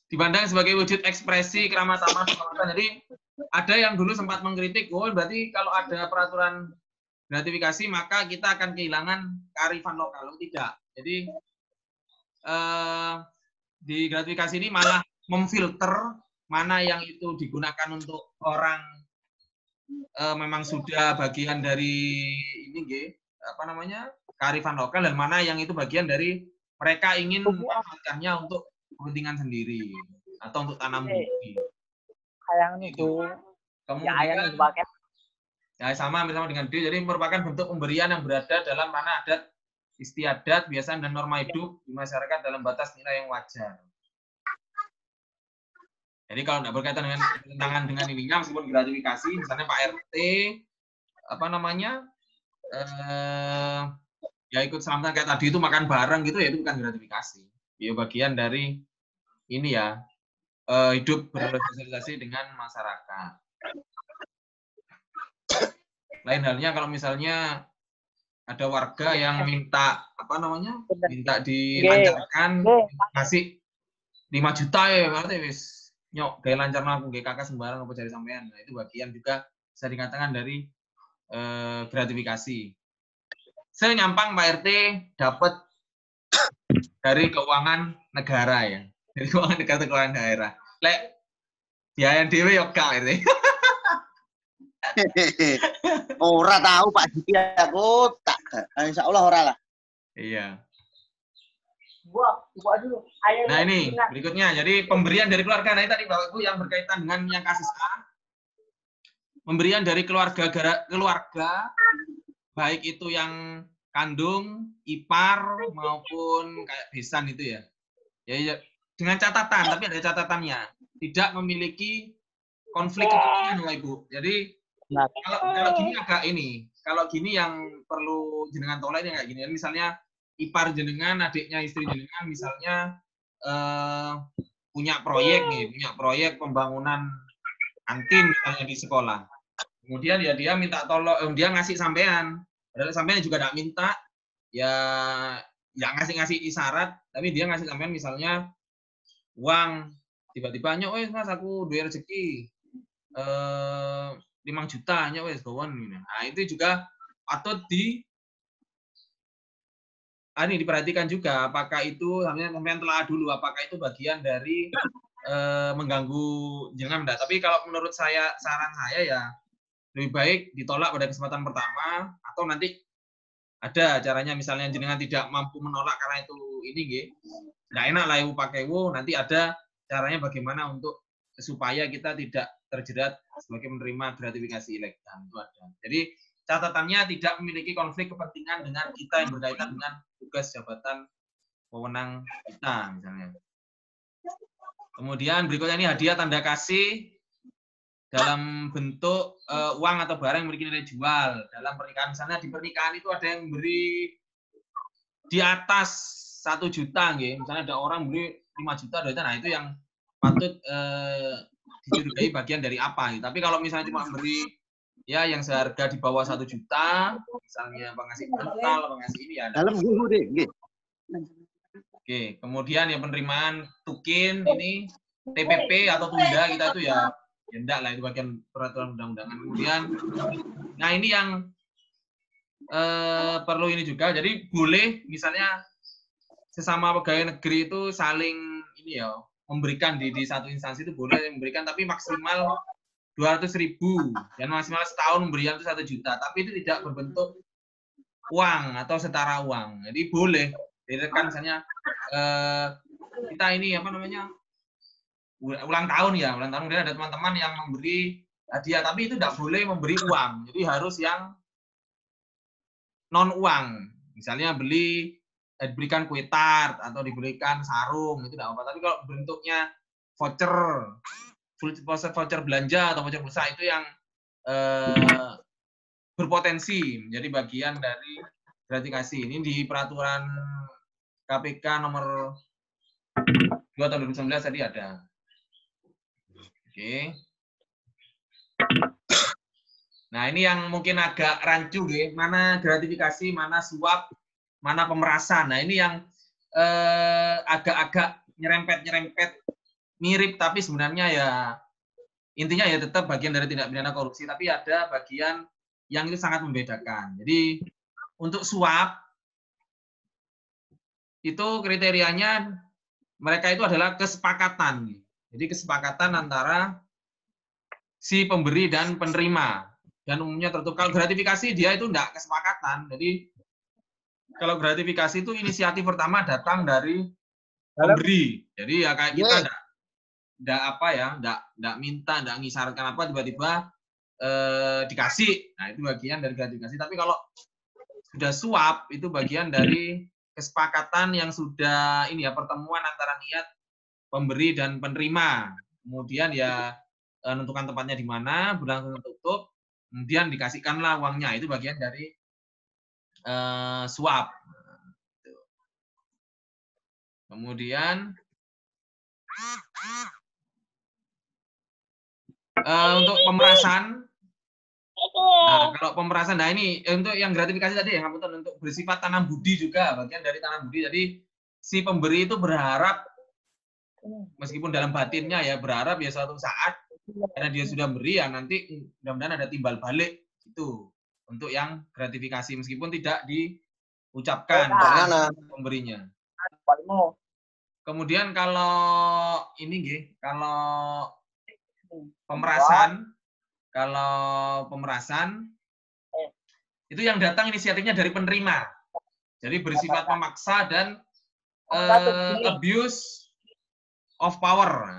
Speaker 1: Dipandang sebagai wujud ekspresi keramatamahan. Jadi ada yang dulu sempat mengkritik, oh berarti kalau ada peraturan gratifikasi maka kita akan kehilangan kearifan lokal. Tidak. Jadi di gratifikasi ini malah memfilter mana yang itu digunakan untuk orang memang sudah bagian dari ini apa namanya kearifan lokal, dan mana yang itu bagian dari mereka ingin memanfaatkannya untuk kepentingan sendiri atau untuk tanam bumi. Itu. Kemudian ya sama dengan D, jadi merupakan bentuk pemberian yang berada dalam ranah adat istiadat, kebiasaan dan norma hidup di masyarakat dalam batas nilai yang wajar. Jadi kalau tidak berkaitan dengan tentangan dengan ininya, meskipun gratifikasi, misalnya Pak RT apa namanya ya ikut selamatan kayak tadi itu makan bareng gitu, ya itu bukan gratifikasi. Ya bagian dari ini ya hidup bersosialisasi dengan masyarakat. Lain halnya kalau misalnya ada warga yang minta apa namanya minta dilancarkan ngasih 5 juta ya berarti wis nyok gaya lancar aku gaya kakak sembarang apa cari sampean. Nah, itu bagian juga bisa dikatakan dari gratifikasi. Saya nyampang Pak RT dapat dari keuangan negara ya. Dari keuangan daerah. Lek biaya dhewe yo gak RT.
Speaker 2: Ora tahu Pak Diki aku tak. Insya Allah ora lah.
Speaker 1: Iya. Nah ini berikutnya, jadi pemberian dari keluarga. Nah ini tadi Bapak Ibu yang berkaitan dengan yang kasus A. Pemberian dari keluarga baik itu yang kandung, ipar maupun kayak besan itu ya. Ya dengan catatan, tapi ada catatannya, tidak memiliki konflik kepentingan Bapak Ibu. Jadi kalau gini agak ini, kalau gini yang perlu jenengan tolak ini kayak gini. Misalnya ipar jenengan, adiknya istri jenengan misalnya punya proyek pembangunan kantin misalnya di sekolah. Kemudian ya dia minta tolong, dia ngasih sampean. Padahal sampean juga tidak minta, ya ngasih isyarat, tapi dia ngasih sampean misalnya uang, tiba-tiba nyok Mas aku duwe rezeki 5 juta nyok wes gawon. Nah, itu juga patut diperhatikan juga, apakah itu sampean telah dulu apakah itu bagian dari mengganggu jenengan enggak. Tapi kalau menurut saya, saran saya ya lebih baik ditolak pada kesempatan pertama, atau nanti ada caranya misalnya jenengan tidak mampu menolak karena itu ini nggak enak lah ibu pakai nanti ada caranya bagaimana untuk supaya kita tidak terjerat sebagai menerima gratifikasi ilegal, itu ada. Jadi catatannya tidak memiliki konflik kepentingan dengan kita yang berkaitan dengan tugas jabatan wewenang kita misalnya. Kemudian berikutnya ini hadiah tanda kasih dalam bentuk uang atau barang yang memiliki nilai jual dalam pernikahan. Misalnya di pernikahan itu ada yang beri di atas 1 juta, misalnya ada orang beli 5 juta, nah itu yang patut dicurigai bagian dari apa. Tapi kalau misalnya cuma beri ya yang seharga di bawah 1 juta, misalnya pengasih bantal, pengasih ini ya.
Speaker 2: Dalam
Speaker 1: Oke, kemudian yang penerimaan tukin ini TPP atau tunda kita itu ya enggak lah, itu bagian peraturan undang-undangan. Kemudian nah ini yang perlu ini juga, jadi boleh misalnya sesama pegawai negeri itu saling ini ya memberikan di satu instansi itu boleh memberikan, tapi maksimal 200.000 dan maksimal setahun memberikan itu 1 juta, tapi itu tidak berbentuk uang atau setara uang. Jadi boleh kan misalnya kita ini apa namanya ulang tahun kemudian ada teman-teman yang memberi hadiah, tapi itu tidak boleh memberi uang, jadi harus yang non uang, misalnya beli diberikan kue tart atau diberikan sarung itu tidak apa. Tapi kalau bentuknya voucher, voucher belanja atau voucher pulsa itu yang berpotensi menjadi bagian dari gratifikasi. Ini di peraturan KPK nomor 2 tahun 2019 tadi ada. Oke. Nah, ini yang mungkin agak rancu, mana gratifikasi, mana suap, mana pemerasan. Nah, ini yang agak-agak nyerempet-nyerempet mirip, tapi sebenarnya ya intinya ya tetap bagian dari tindak pidana korupsi, tapi ada bagian yang itu sangat membedakan. Jadi untuk suap itu kriterianya mereka itu adalah kesepakatan. Jadi kesepakatan antara si pemberi dan penerima. Dan umumnya tertutup. Kalau gratifikasi dia itu enggak kesepakatan. Jadi kalau gratifikasi itu inisiatif pertama datang dari pemberi. Jadi ya kayak kita enggak minta, enggak ngisarkan apa, tiba-tiba dikasih. Nah, itu bagian dari gratifikasi. Tapi kalau sudah suap, itu bagian dari kesepakatan yang sudah ini ya, pertemuan antara niat pemberi dan penerima. Kemudian ya menentukan tempatnya di mana, berlangsung tertutup, kemudian dikasihkanlah uangnya. Itu bagian dari suap. Kemudian untuk pemerasan. Nah, kalau pemerasan, nah ini untuk yang gratifikasi tadi ya, untuk bersifat tanam budi juga, bagian dari tanam budi. Jadi si pemberi itu berharap, meskipun dalam batinnya ya berharap ya suatu saat karena dia sudah beri ya nanti mudah-mudahan ada timbal balik itu untuk yang gratifikasi meskipun tidak diucapkan pemberinya. Kemudian kalau ini kalau pemerasan itu yang datang inisiatifnya dari penerima. Jadi bersifat memaksa dan abuse of power.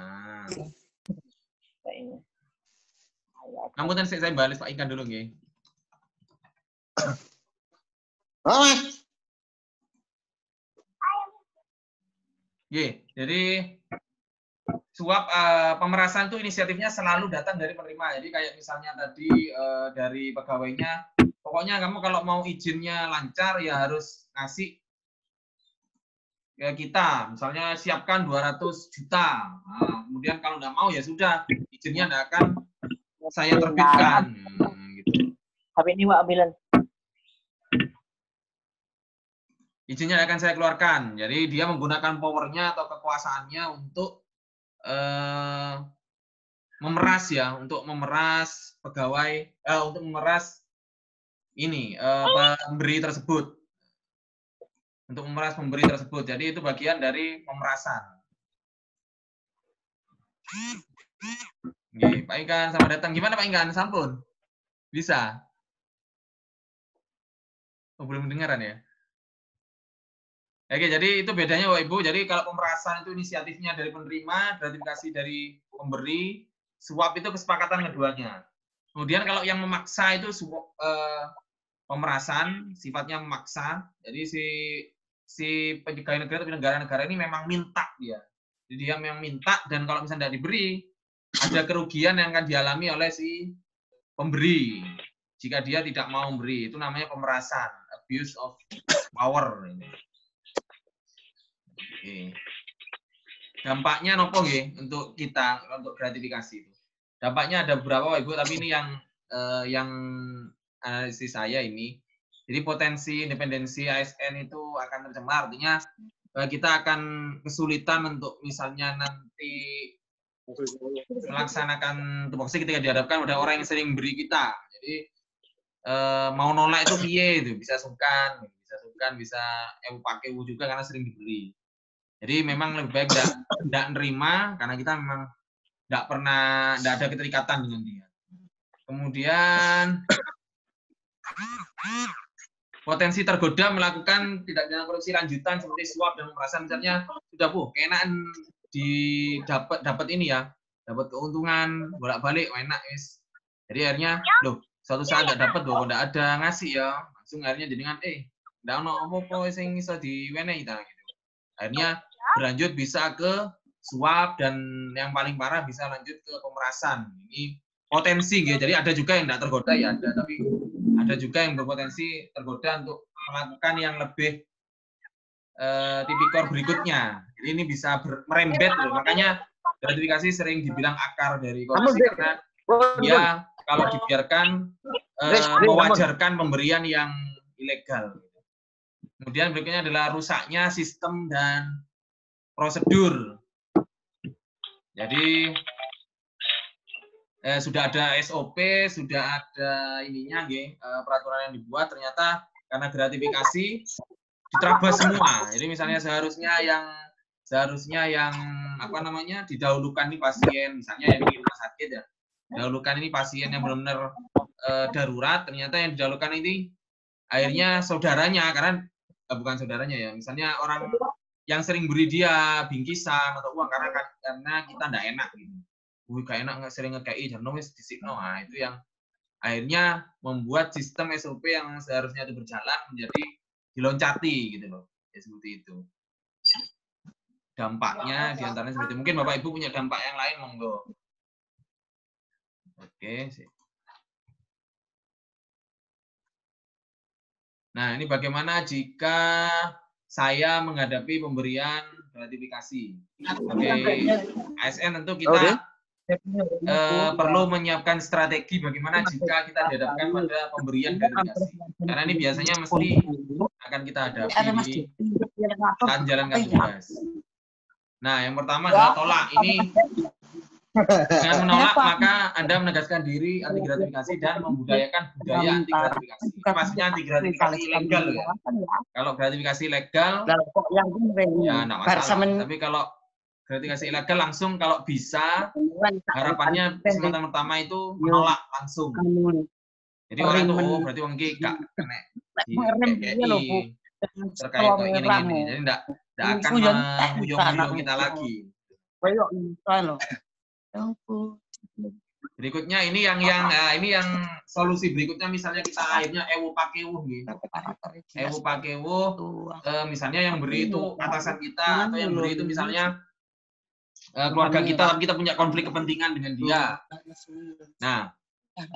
Speaker 1: Namun saya balik Pak Ikan dulu nggih. Jadi suap pemerasan itu inisiatifnya selalu datang dari penerima. Jadi kayak misalnya tadi dari pegawainya, pokoknya kamu kalau mau izinnya lancar ya harus ngasih ke kita. Misalnya siapkan 200 juta. Nah, kemudian kalau nggak mau ya sudah, izinnya nggak akan saya terbitkan. Gitu.
Speaker 4: Tapi ini Pak ambilan.
Speaker 1: Izinnya akan saya keluarkan. Jadi dia menggunakan powernya atau kekuasaannya untuk memeras ya, untuk memeras pegawai, untuk memeras ini pemberi tersebut, untuk memeras pemberi tersebut. Jadi itu bagian dari pemerasan. Oke, Pak Ikan, selamat datang. Gimana Pak Ikan? Sampun? Bisa? Oh, belum mendengaran ya? Oke, jadi itu bedanya Bapak Ibu. Jadi kalau pemerasan itu inisiatifnya dari penerima, gratifikasi dari pemberi, suap itu kesepakatan keduanya. Kemudian kalau yang memaksa itu pemerasan sifatnya memaksa. Jadi si pegawai negara atau negara-negara ini memang minta dia. Jadi dia memang minta dan kalau misalnya tidak diberi, ada kerugian yang akan dialami oleh si pemberi. Jika dia tidak mau memberi, itu namanya pemerasan, abuse of power. Oke. Dampaknya nopo nggih untuk kita untuk gratifikasi itu. Dampaknya ada beberapa Ibu, tapi ini yang analisis saya ini. Jadi potensi independensi ASN itu akan tercemar. Artinya kita akan kesulitan untuk misalnya nanti melaksanakan tupoksi ketika dihadapkan pada orang yang sering beri kita. Jadi mau nolak itu piye itu, bisa sungkan, bisa pakai juga karena sering diberi. Jadi memang lebih baik tidak nerima karena kita memang tidak ada keterikatan dengan dia. Kemudian potensi tergoda melakukan tindak pidana korupsi lanjutan seperti suap dan pemerasan, misalnya sudah keenaan dapat ini ya, dapat keuntungan bolak-balik enak wis. Jadi akhirnya suatu saat nggak dapat, tidak ada ngasih ya, langsung akhirnya jadi dengan ndak ono apa-apa sing iso diwenehi ta gitu. Akhirnya berlanjut bisa ke suap dan yang paling parah bisa lanjut ke pemerasan. Ini potensi gitu. Jadi ada juga yang tidak tergoda ya ada, tapi ada juga yang berpotensi tergoda untuk melakukan yang lebih tipikor berikutnya. Jadi ini bisa merembet loh. Makanya gratifikasi sering dibilang akar dari korupsi karena dia kalau dibiarkan mewajarkan pemberian yang ilegal. Kemudian berikutnya adalah rusaknya sistem dan prosedur. Jadi sudah ada SOP, sudah ada ininya, peraturan yang dibuat. Ternyata karena gratifikasi diterabas semua. Jadi misalnya seharusnya yang apa namanya didahulukan nih pasien, misalnya yang di rumah sakit ya, dahulukan ini pasien yang benar-benar darurat. Ternyata yang didahulukan ini akhirnya saudaranya, karena bukan saudaranya ya, misalnya orang yang sering beri dia bingkisan atau uang karena kita nggak enak gitu. Gak enak nggak sering ngekei jarno wis disikno. Nah, itu yang akhirnya membuat sistem SOP yang seharusnya itu berjalan menjadi diloncati gitu loh. Ya seperti itu. Dampaknya diantaranya seperti mungkin Bapak Ibu punya dampak yang lain monggo. Oke, sip. Nah, ini bagaimana jika saya menghadapi pemberian gratifikasi. Sebagai ASN tentu kita perlu menyiapkan strategi bagaimana jika kita dihadapkan pada pemberian gratifikasi. Karena ini biasanya mesti akan kita hadapi di saat menjalankan tugas. Nah, yang pertama adalah tolak. Ini dengan menolak maka Anda menegaskan diri anti gratifikasi dan membudayakan budaya anti gratifikasi. Ini maksudnya anti gratifikasi ilegal ya. Kalau gratifikasi legal ya enggak masalah. Tapi kalau gratifikasi ilegal langsung kalau bisa harapannya kesempatan pertama itu menolak langsung. Jadi orang itu berarti wong iki gak kena di terkait kok ini. Jadi enggak akan menghuyung kita lagi. Berikutnya ini yang solusi berikutnya misalnya kita akhirnya ewu pakewuh gitu. Ewu pakewuh misalnya yang beri itu atasan kita atau yang beri itu misalnya keluarga kita, tapi kita punya konflik kepentingan dengan dia. Nah,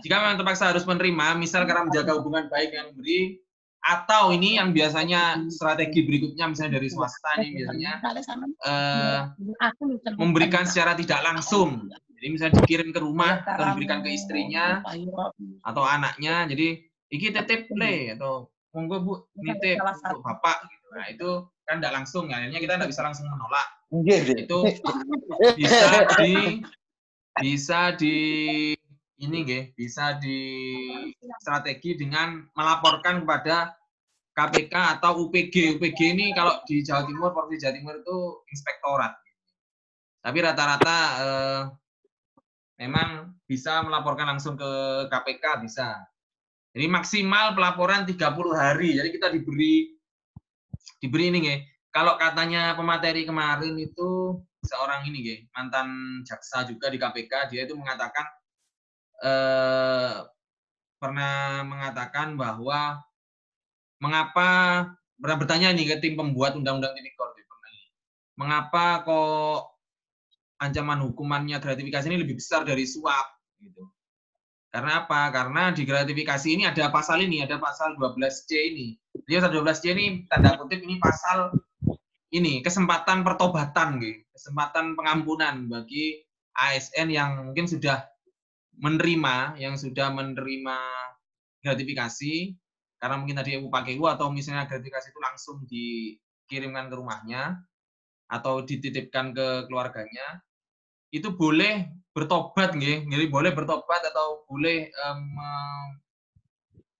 Speaker 1: jika memang terpaksa harus menerima, misal karena menjaga hubungan baik dengan memberi, atau ini yang biasanya strategi berikutnya misalnya dari swasta ini biasanya memberikan secara tidak langsung. Jadi misalnya dikirim ke rumah atau diberikan ke istrinya atau anaknya. Jadi iki titip le atau monggo Bu nitip untuk Bapak gitu. Nah, itu kan tidak langsung, akhirnya kita tidak bisa langsung menolak. Itu bisa di strategi dengan melaporkan kepada KPK atau UPG. UPG ini kalau di Jawa Timur, Provinsi Jawa Timur itu inspektorat. Tapi rata-rata memang bisa melaporkan langsung ke KPK bisa. Jadi maksimal pelaporan 30 hari. Jadi kita diberi ini nggih. Kalau katanya pemateri kemarin itu seorang ini mantan jaksa juga di KPK, dia itu mengatakan pernah mengatakan bahwa pernah bertanya nih ke tim pembuat undang-undang tipikor, mengapa kok ancaman hukumannya gratifikasi ini lebih besar dari suap gitu. Karena apa? Karena di gratifikasi ini ada pasal 12C ini. Jadi pasal 12C ini tanda kutip ini pasal ini kesempatan pertobatan gitu. Kesempatan pengampunan bagi ASN yang mungkin sudah menerima gratifikasi karena mungkin tadi PKU atau misalnya gratifikasi itu langsung dikirimkan ke rumahnya atau dititipkan ke keluarganya, itu boleh bertobat nggih, jadi boleh bertobat atau boleh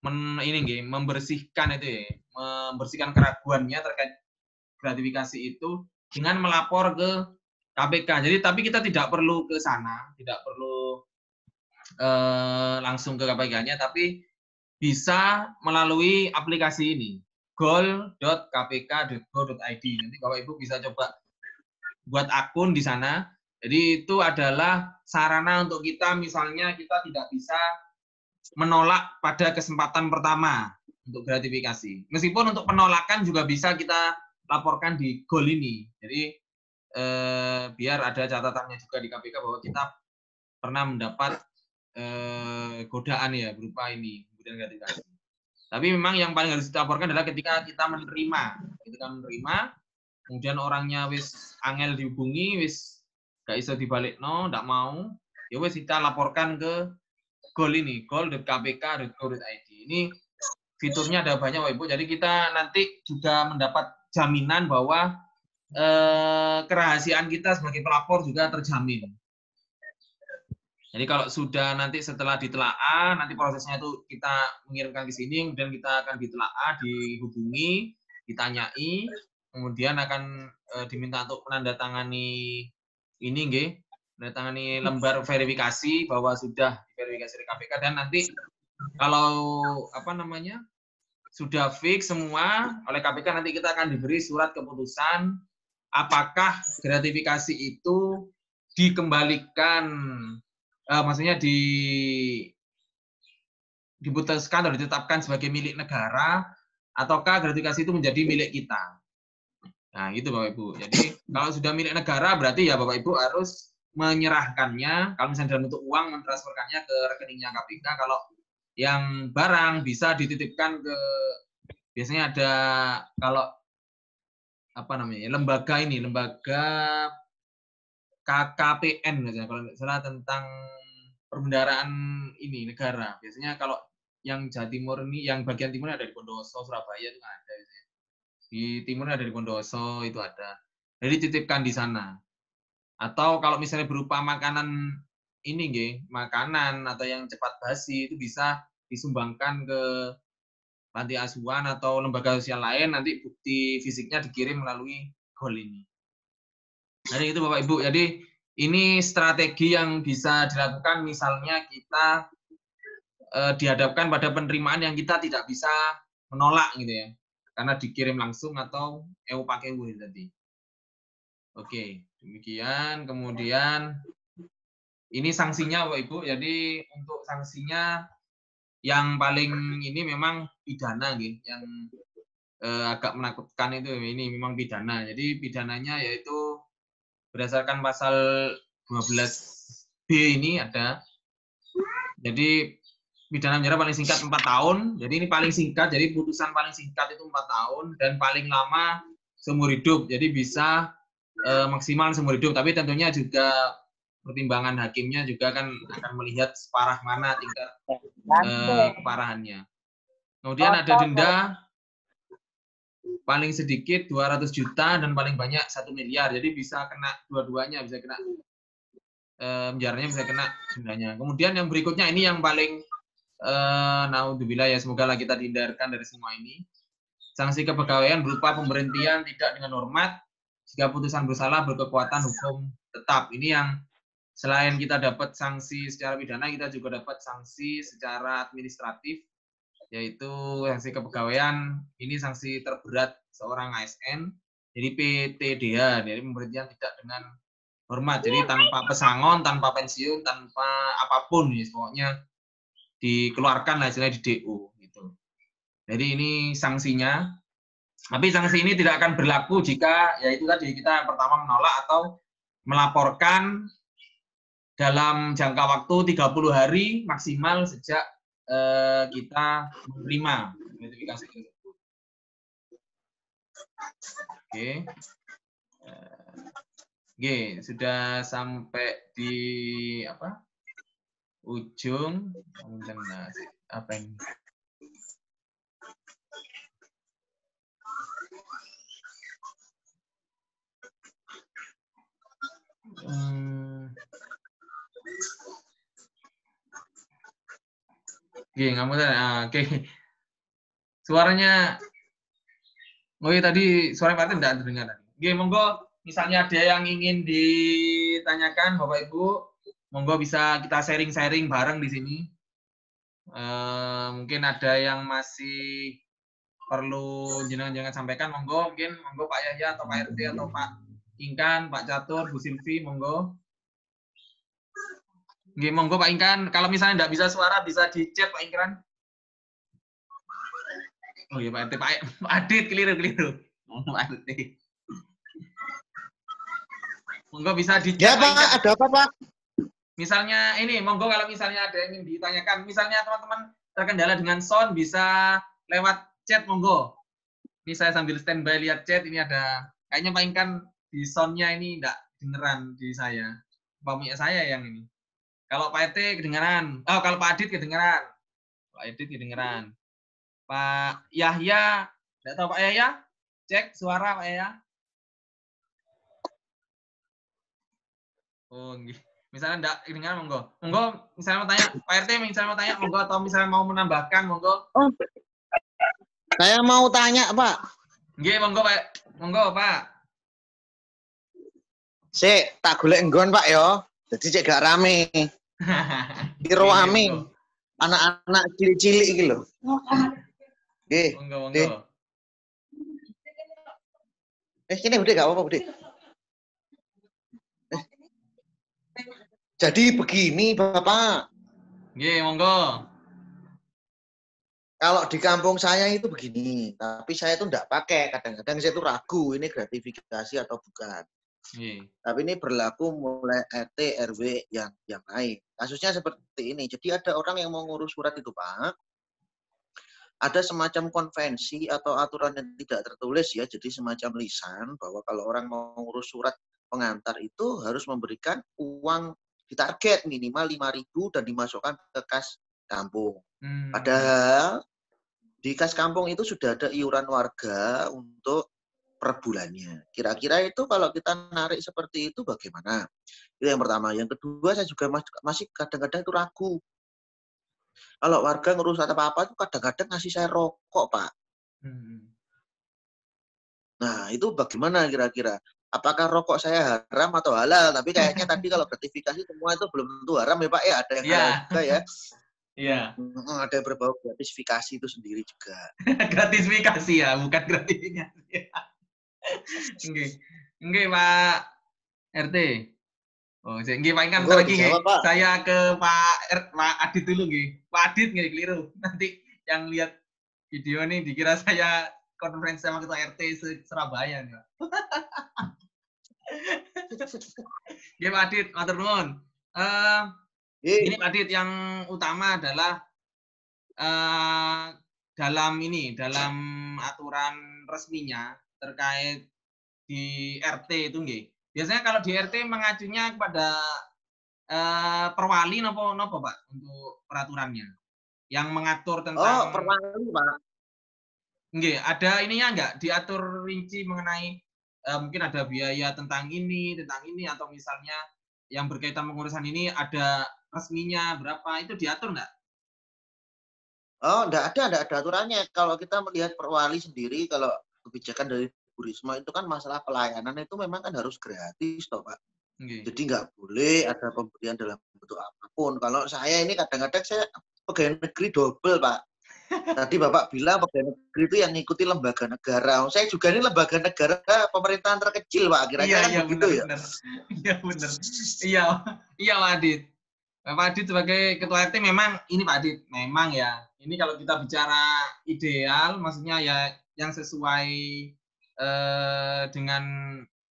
Speaker 1: membersihkan membersihkan keraguannya terkait gratifikasi itu dengan melapor ke KPK. Jadi tapi kita tidak perlu ke sana, tidak perlu langsung ke KPK-nya, tapi bisa melalui aplikasi ini, gol.kpk.go.id. Nanti Bapak Ibu bisa coba buat akun di sana. Jadi itu adalah sarana untuk kita, misalnya kita tidak bisa menolak pada kesempatan pertama. untuk gratifikasi. Meskipun untuk penolakan juga bisa kita laporkan di goal ini. Jadi biar ada catatannya juga di KPK bahwa kita pernah mendapat godaan ya berupa ini, kemudian gratifikasi. Tapi memang yang paling harus dilaporkan adalah ketika kita menerima. Ketika menerima, kemudian orangnya wis angel dihubungi, wis gak iso dibalikno, ndak mau, ya wis kita laporkan ke goal ini, goal.kpk.go.id. Ini fiturnya ada banyak Bapak Ibu. Jadi kita nanti juga mendapat jaminan bahwa kerahasiaan kita sebagai pelapor juga terjamin. Jadi kalau sudah nanti setelah ditelaah, nanti prosesnya itu kita mengirimkan ke sini, kemudian kita akan ditelaah, dihubungi, ditanyai, kemudian akan diminta untuk menandatangani ini, nggih, menandatangani lembar verifikasi bahwa sudah diverifikasi oleh KPK, dan nanti kalau apa namanya sudah fix semua oleh KPK, nanti kita akan diberi surat keputusan apakah gratifikasi itu dikembalikan. Maksudnya diputuskan atau ditetapkan sebagai milik negara, ataukah gratifikasi itu menjadi milik kita. Nah, itu Bapak Ibu. Jadi, kalau sudah milik negara, berarti ya Bapak Ibu harus menyerahkannya, kalau misalnya dalam bentuk uang, mentransferkannya ke rekeningnya KPK. Kalau yang barang bisa dititipkan ke, biasanya ada, kalau apa namanya, lembaga KKPN misalnya, kalau nggak salah, tentang perbendaharaan ini negara. Biasanya kalau yang Jawa Timur ini, yang bagian timur ada di Bondowoso, Surabaya itu ada. Di timur ada di Bondowoso, itu ada. Jadi titipkan di sana. Atau kalau misalnya berupa makanan ini, nggih, makanan atau yang cepat basi, itu bisa disumbangkan ke panti asuhan atau lembaga sosial lain, nanti bukti fisiknya dikirim melalui goal ini. Jadi itu Bapak Ibu. Jadi ini strategi yang bisa dilakukan misalnya kita dihadapkan pada penerimaan yang kita tidak bisa menolak gitu ya. Karena dikirim langsung atau pakai tadi. Oke, demikian. Kemudian ini sanksinya Bapak Ibu. Jadi untuk sanksinya yang paling ini memang pidana gitu, yang agak menakutkan itu ini memang pidana. Jadi pidananya yaitu berdasarkan pasal 12B ini ada. Jadi pidana penjara paling singkat 4 tahun. Jadi ini paling singkat, jadi putusan paling singkat itu 4 tahun, dan paling lama seumur hidup. Jadi bisa maksimal seumur hidup, tapi tentunya juga pertimbangan hakimnya juga kan akan melihat separah mana tingkat keparahannya. Kemudian ada denda paling sedikit 200 juta dan paling banyak 1 miliar. Jadi bisa kena dua-duanya, bisa kena penjaranya, bisa kena dendanya. Kemudian yang berikutnya ini yang paling naudzubillah ya, semoga lah kita dihindarkan dari semua ini. Sanksi kepegawaian berupa pemberhentian tidak dengan hormat jika putusan bersalah berkekuatan hukum tetap. Ini yang selain kita dapat sanksi secara pidana, kita juga dapat sanksi secara administratif, yaitu sanksi kepegawaian. Ini sanksi terberat seorang ASN, jadi PTDH, jadi pemberhentian tidak dengan hormat, jadi tanpa pesangon, tanpa pensiun, tanpa apapun, ya, pokoknya dikeluarkan lah istilahnya di DO gitu. Jadi ini sanksinya. Tapi sanksi ini tidak akan berlaku jika yaitu tadi kita pertama menolak atau melaporkan dalam jangka waktu 30 hari maksimal sejak kita menerima notifikasi tersebut. Oke. Oke, sudah sampai di apa? Ujung. Apa ini? Oke, kamu oke. Suaranya, tadi suara Pak tidak terdengar. Oke, monggo. Misalnya ada yang ingin ditanyakan, Bapak Ibu, monggo bisa kita sharing-sharing bareng di sini. Mungkin ada yang masih perlu jenengan sampaikan, monggo. Monggo Pak Yahya atau Pak RT atau Pak Ingkan, Pak Catur, Bu Silvi, monggo. Oke, monggo Pak Ingkan. Kalau misalnya tidak bisa suara, bisa di chat Pak Ingkan. Oh iya Pak RT, Pak Adit keliru. Pak RT. Monggo bisa dicek
Speaker 2: Ya
Speaker 1: Pak
Speaker 2: Pak,
Speaker 1: Ican.
Speaker 2: ada apa Pak?
Speaker 1: Misalnya ini, monggo kalau misalnya ada yang ingin ditanyakan, misalnya teman-teman terkendala dengan sound bisa lewat chat monggo. Ini saya sambil standby lihat chat, ini ada kayaknya Pak Inkan di soundnya ini enggak kedengeran di saya. Punya saya yang ini. Kalau Pak RT kedengeran. Oh, kalau Pak Adit kedengeran. Pak Adit kedengeran. Pak Yahya, enggak tahu Pak Yahya? Cek suara Pak Yahya. Oh, nggih. Misalnya enggak kedengeran monggo. Monggo misalnya mau tanya, Pak RT misalnya mau tanya monggo atau misalnya mau menambahkan monggo.
Speaker 2: Oh, saya mau tanya Pak.
Speaker 1: Nggih, monggo Pak. Monggo Pak.
Speaker 2: Sik, tak golek nggon Pak ya. Jadi cek gak rame. Kira rame. Anak-anak cilik-cilik iki lho. Nggih.
Speaker 1: Monggo.
Speaker 2: Sini Bude, gak apa-apa Bude. Jadi begini Bapak.
Speaker 1: Nggih, monggo.
Speaker 2: Kalau di kampung saya itu begini, tapi saya itu enggak pakai. Kadang-kadang saya itu ragu ini gratifikasi atau bukan. Tapi ini berlaku mulai RT, RW yang lain. Kasusnya seperti ini. Jadi ada orang yang mau ngurus surat itu Pak. Ada semacam konvensi atau aturan yang tidak tertulis ya. Jadi semacam lisan bahwa kalau orang mau ngurus surat pengantar itu harus memberikan uang ditarget minimal 5.000 dan dimasukkan ke kas kampung. Padahal di kas kampung itu sudah ada iuran warga untuk per bulannya. Kira-kira itu kalau kita narik seperti itu bagaimana? Itu yang pertama. Yang kedua saya juga masih kadang-kadang itu ragu. Kalau warga ngurus apa-apa itu kadang-kadang ngasih saya rokok, Pak. Nah, itu bagaimana kira-kira? Apakah rokok saya haram atau halal? Tapi kayaknya tadi kalau gratifikasi semua itu belum tentu haram ya Pak ya. Ada yang halal juga ya. Iya. Ada yang berbau gratifikasi itu sendiri juga.
Speaker 1: Gratifikasi ya, bukan gratifikasi. Nggih, Pak RT. Oh, nggih Pak Inkan bentar lagi nggih. Saya ke Pak Adit dulu nggih. Pak Adit nggih keliru. Nanti yang lihat video ini dikira saya konferensi sama ketua RT Surabaya nih, Pak. Nggih Pak Adit, matur nuwun. Ini Pak Adit yang utama adalah dalam aturan resminya terkait di RT itu nggih. Biasanya kalau di RT mengacunya kepada perwali nopo Pak untuk peraturannya yang mengatur tentang. Oh,
Speaker 2: perwali Pak.
Speaker 1: Nggih, ada ininya enggak diatur rinci mengenai mungkin ada biaya tentang ini atau misalnya yang berkaitan pengurusan ini ada resminya berapa itu diatur enggak?
Speaker 2: Oh, enggak ada aturannya. Kalau kita melihat perwali sendiri, kalau kebijakan dari Bu Risma itu kan masalah pelayanan itu memang kan harus gratis toh Pak. Jadi nggak boleh ada pemberian dalam bentuk apapun. Kalau saya ini kadang-kadang saya pegawai negeri double Pak. Tadi Bapak bilang pegawai negeri itu yang ngikuti lembaga negara. Saya juga ini lembaga negara pemerintahan terkecil Pak. Kira-kira kan begitu ya.
Speaker 1: Iya benar. Iya Pak Adit. Pak Adit sebagai ketua RT memang ini Pak Adit memang ya. Ini kalau kita bicara ideal, maksudnya ya yang sesuai dengan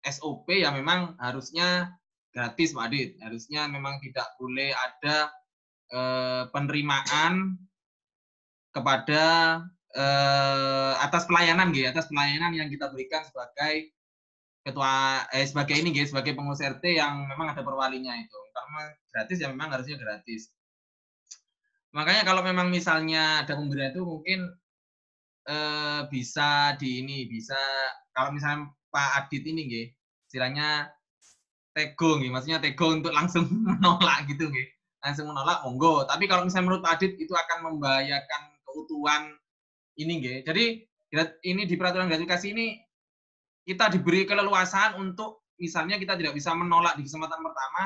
Speaker 1: SOP ya memang harusnya gratis Pak Adit. Harusnya memang tidak boleh ada penerimaan kepada atas pelayanan yang kita berikan sebagai ketua sebagai pengurus RT yang memang ada perwalinya itu. Karena gratis ya memang harusnya gratis. Makanya kalau memang misalnya ada pemberian itu mungkin bisa kalau misalnya Pak Adit ini nggih, istilahnya tego nggih, maksudnya tego untuk langsung menolak gitu nggih. Langsung menolak monggo, tapi kalau misalnya menurut Pak Adit itu akan membahayakan keutuhan ini nggih. Jadi ini di peraturan gratifikasi ini kita diberi keleluasaan untuk misalnya kita tidak bisa menolak di kesempatan pertama,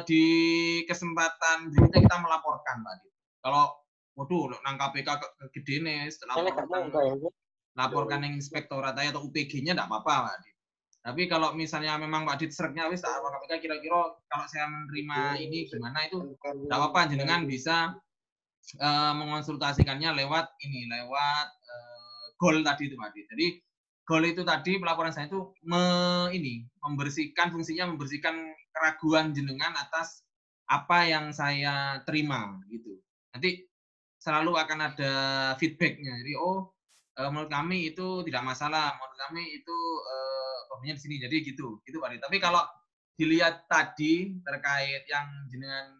Speaker 1: di kesempatan berikutnya kita melaporkan Pak Adit. Kalau waduh nang KPK gedene laporkan yang inspektorat atau UPG-nya enggak apa-apa Pak Adit. Tapi kalau misalnya memang Pak Adit sreknya wis tak KPK kira-kira kalau saya menerima ini gimana itu enggak apa-apa jenengan bisa mengonsultasikannya lewat goal tadi itu Pak. Jadi goal itu tadi pelaporan saya itu fungsinya membersihkan keraguan jenengan atas apa yang saya terima gitu. Nanti selalu akan ada feedbacknya. Jadi menurut kami itu tidak masalah, menurut kami itu problemnya di sini. Jadi gitu Pak. Tapi kalau dilihat tadi terkait yang jenengan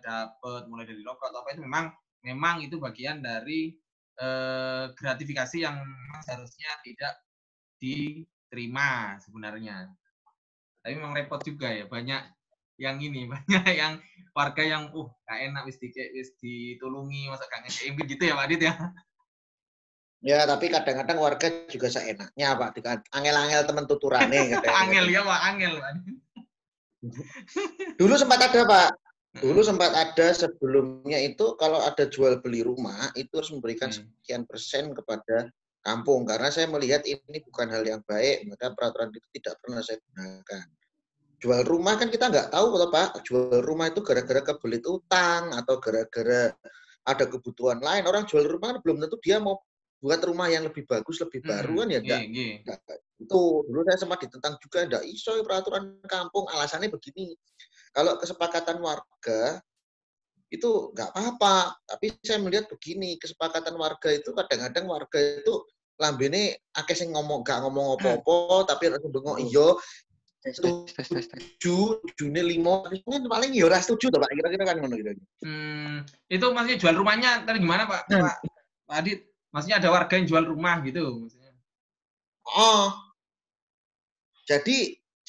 Speaker 1: dapat mulai dari logo atau apa itu memang itu bagian dari gratifikasi yang seharusnya tidak diterima sebenarnya. Tapi memang repot juga ya, banyak yang warga yang gak enak wis ditulungi masa gak ngekei gitu ya Pak Adit ya.
Speaker 2: Ya, tapi kadang-kadang warga juga seenaknya Pak, angel-angel temen tuturane
Speaker 1: angel ya Pak, angel Pak.
Speaker 2: Dulu sempat ada Pak. Dulu sempat ada sebelumnya itu kalau ada jual beli rumah itu harus memberikan sekian persen kepada kampung karena saya melihat ini bukan hal yang baik, maka peraturan itu tidak pernah saya gunakan. Jual rumah kan kita nggak tahu kalau Pak, jual rumah itu gara-gara kebelit utang atau gara-gara ada kebutuhan lain. Orang jual rumah kan belum tentu dia mau buat rumah yang lebih bagus, lebih baru kan ya enggak. Itu dulu saya sempat ditentang juga, enggak iso peraturan kampung, alasannya begini. Kalau kesepakatan warga itu nggak apa-apa, tapi saya melihat begini, kesepakatan warga itu kadang-kadang warga itu lambene akeh sing nggak ngomong apa-apa, tapi harus bengok iyo setuju, Juni 5, paling ya ora setuju Pak, kira-kira kan ngono gitu.
Speaker 1: Itu maksudnya jual rumahnya tadi gimana Pak? Pak Adit, maksudnya ada warga yang jual rumah gitu maksudnya.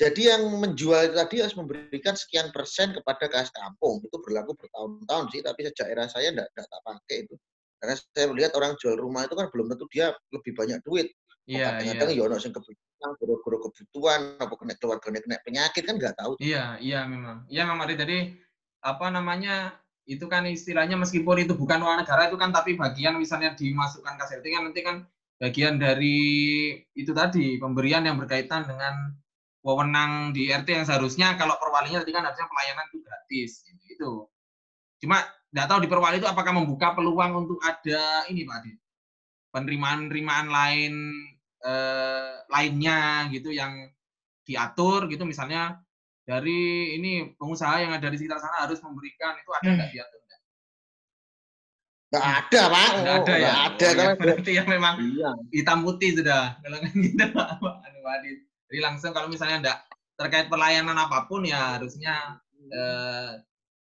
Speaker 2: Jadi yang menjual tadi harus memberikan sekian persen kepada kas kampung. Itu berlaku bertahun-tahun sih, tapi sejak era saya enggak tak pakai itu. Karena saya melihat orang jual rumah itu kan belum tentu dia lebih banyak duit. Kadang-kadang ya ono sing kebutuhan, guru-guru kebutuhan, apa kena keluarga kena penyakit kan nggak tahu.
Speaker 1: Iya memang. Iya Mama Adi tadi itu kan istilahnya meskipun itu bukan uang negara itu kan tapi bagian misalnya dimasukkan ke SLT kan nanti kan bagian dari itu tadi pemberian yang berkaitan dengan wewenang di RT yang seharusnya kalau perwalinya tadi kan harusnya pelayanan itu gratis gitu. Cuma nggak tahu di perwali itu apakah membuka peluang untuk ada ini Pak Adi penerimaan lainnya gitu yang diatur gitu misalnya dari ini pengusaha yang ada di sekitar sana harus memberikan itu ada nggak diatur nggak?
Speaker 2: Nggak ada Pak.
Speaker 1: Nggak ada ya.
Speaker 2: Ada
Speaker 1: ya, berarti ya memang hitam putih sudah kalau gitu Pak Adit. Jadi langsung kalau misalnya enggak terkait pelayanan apapun ya harusnya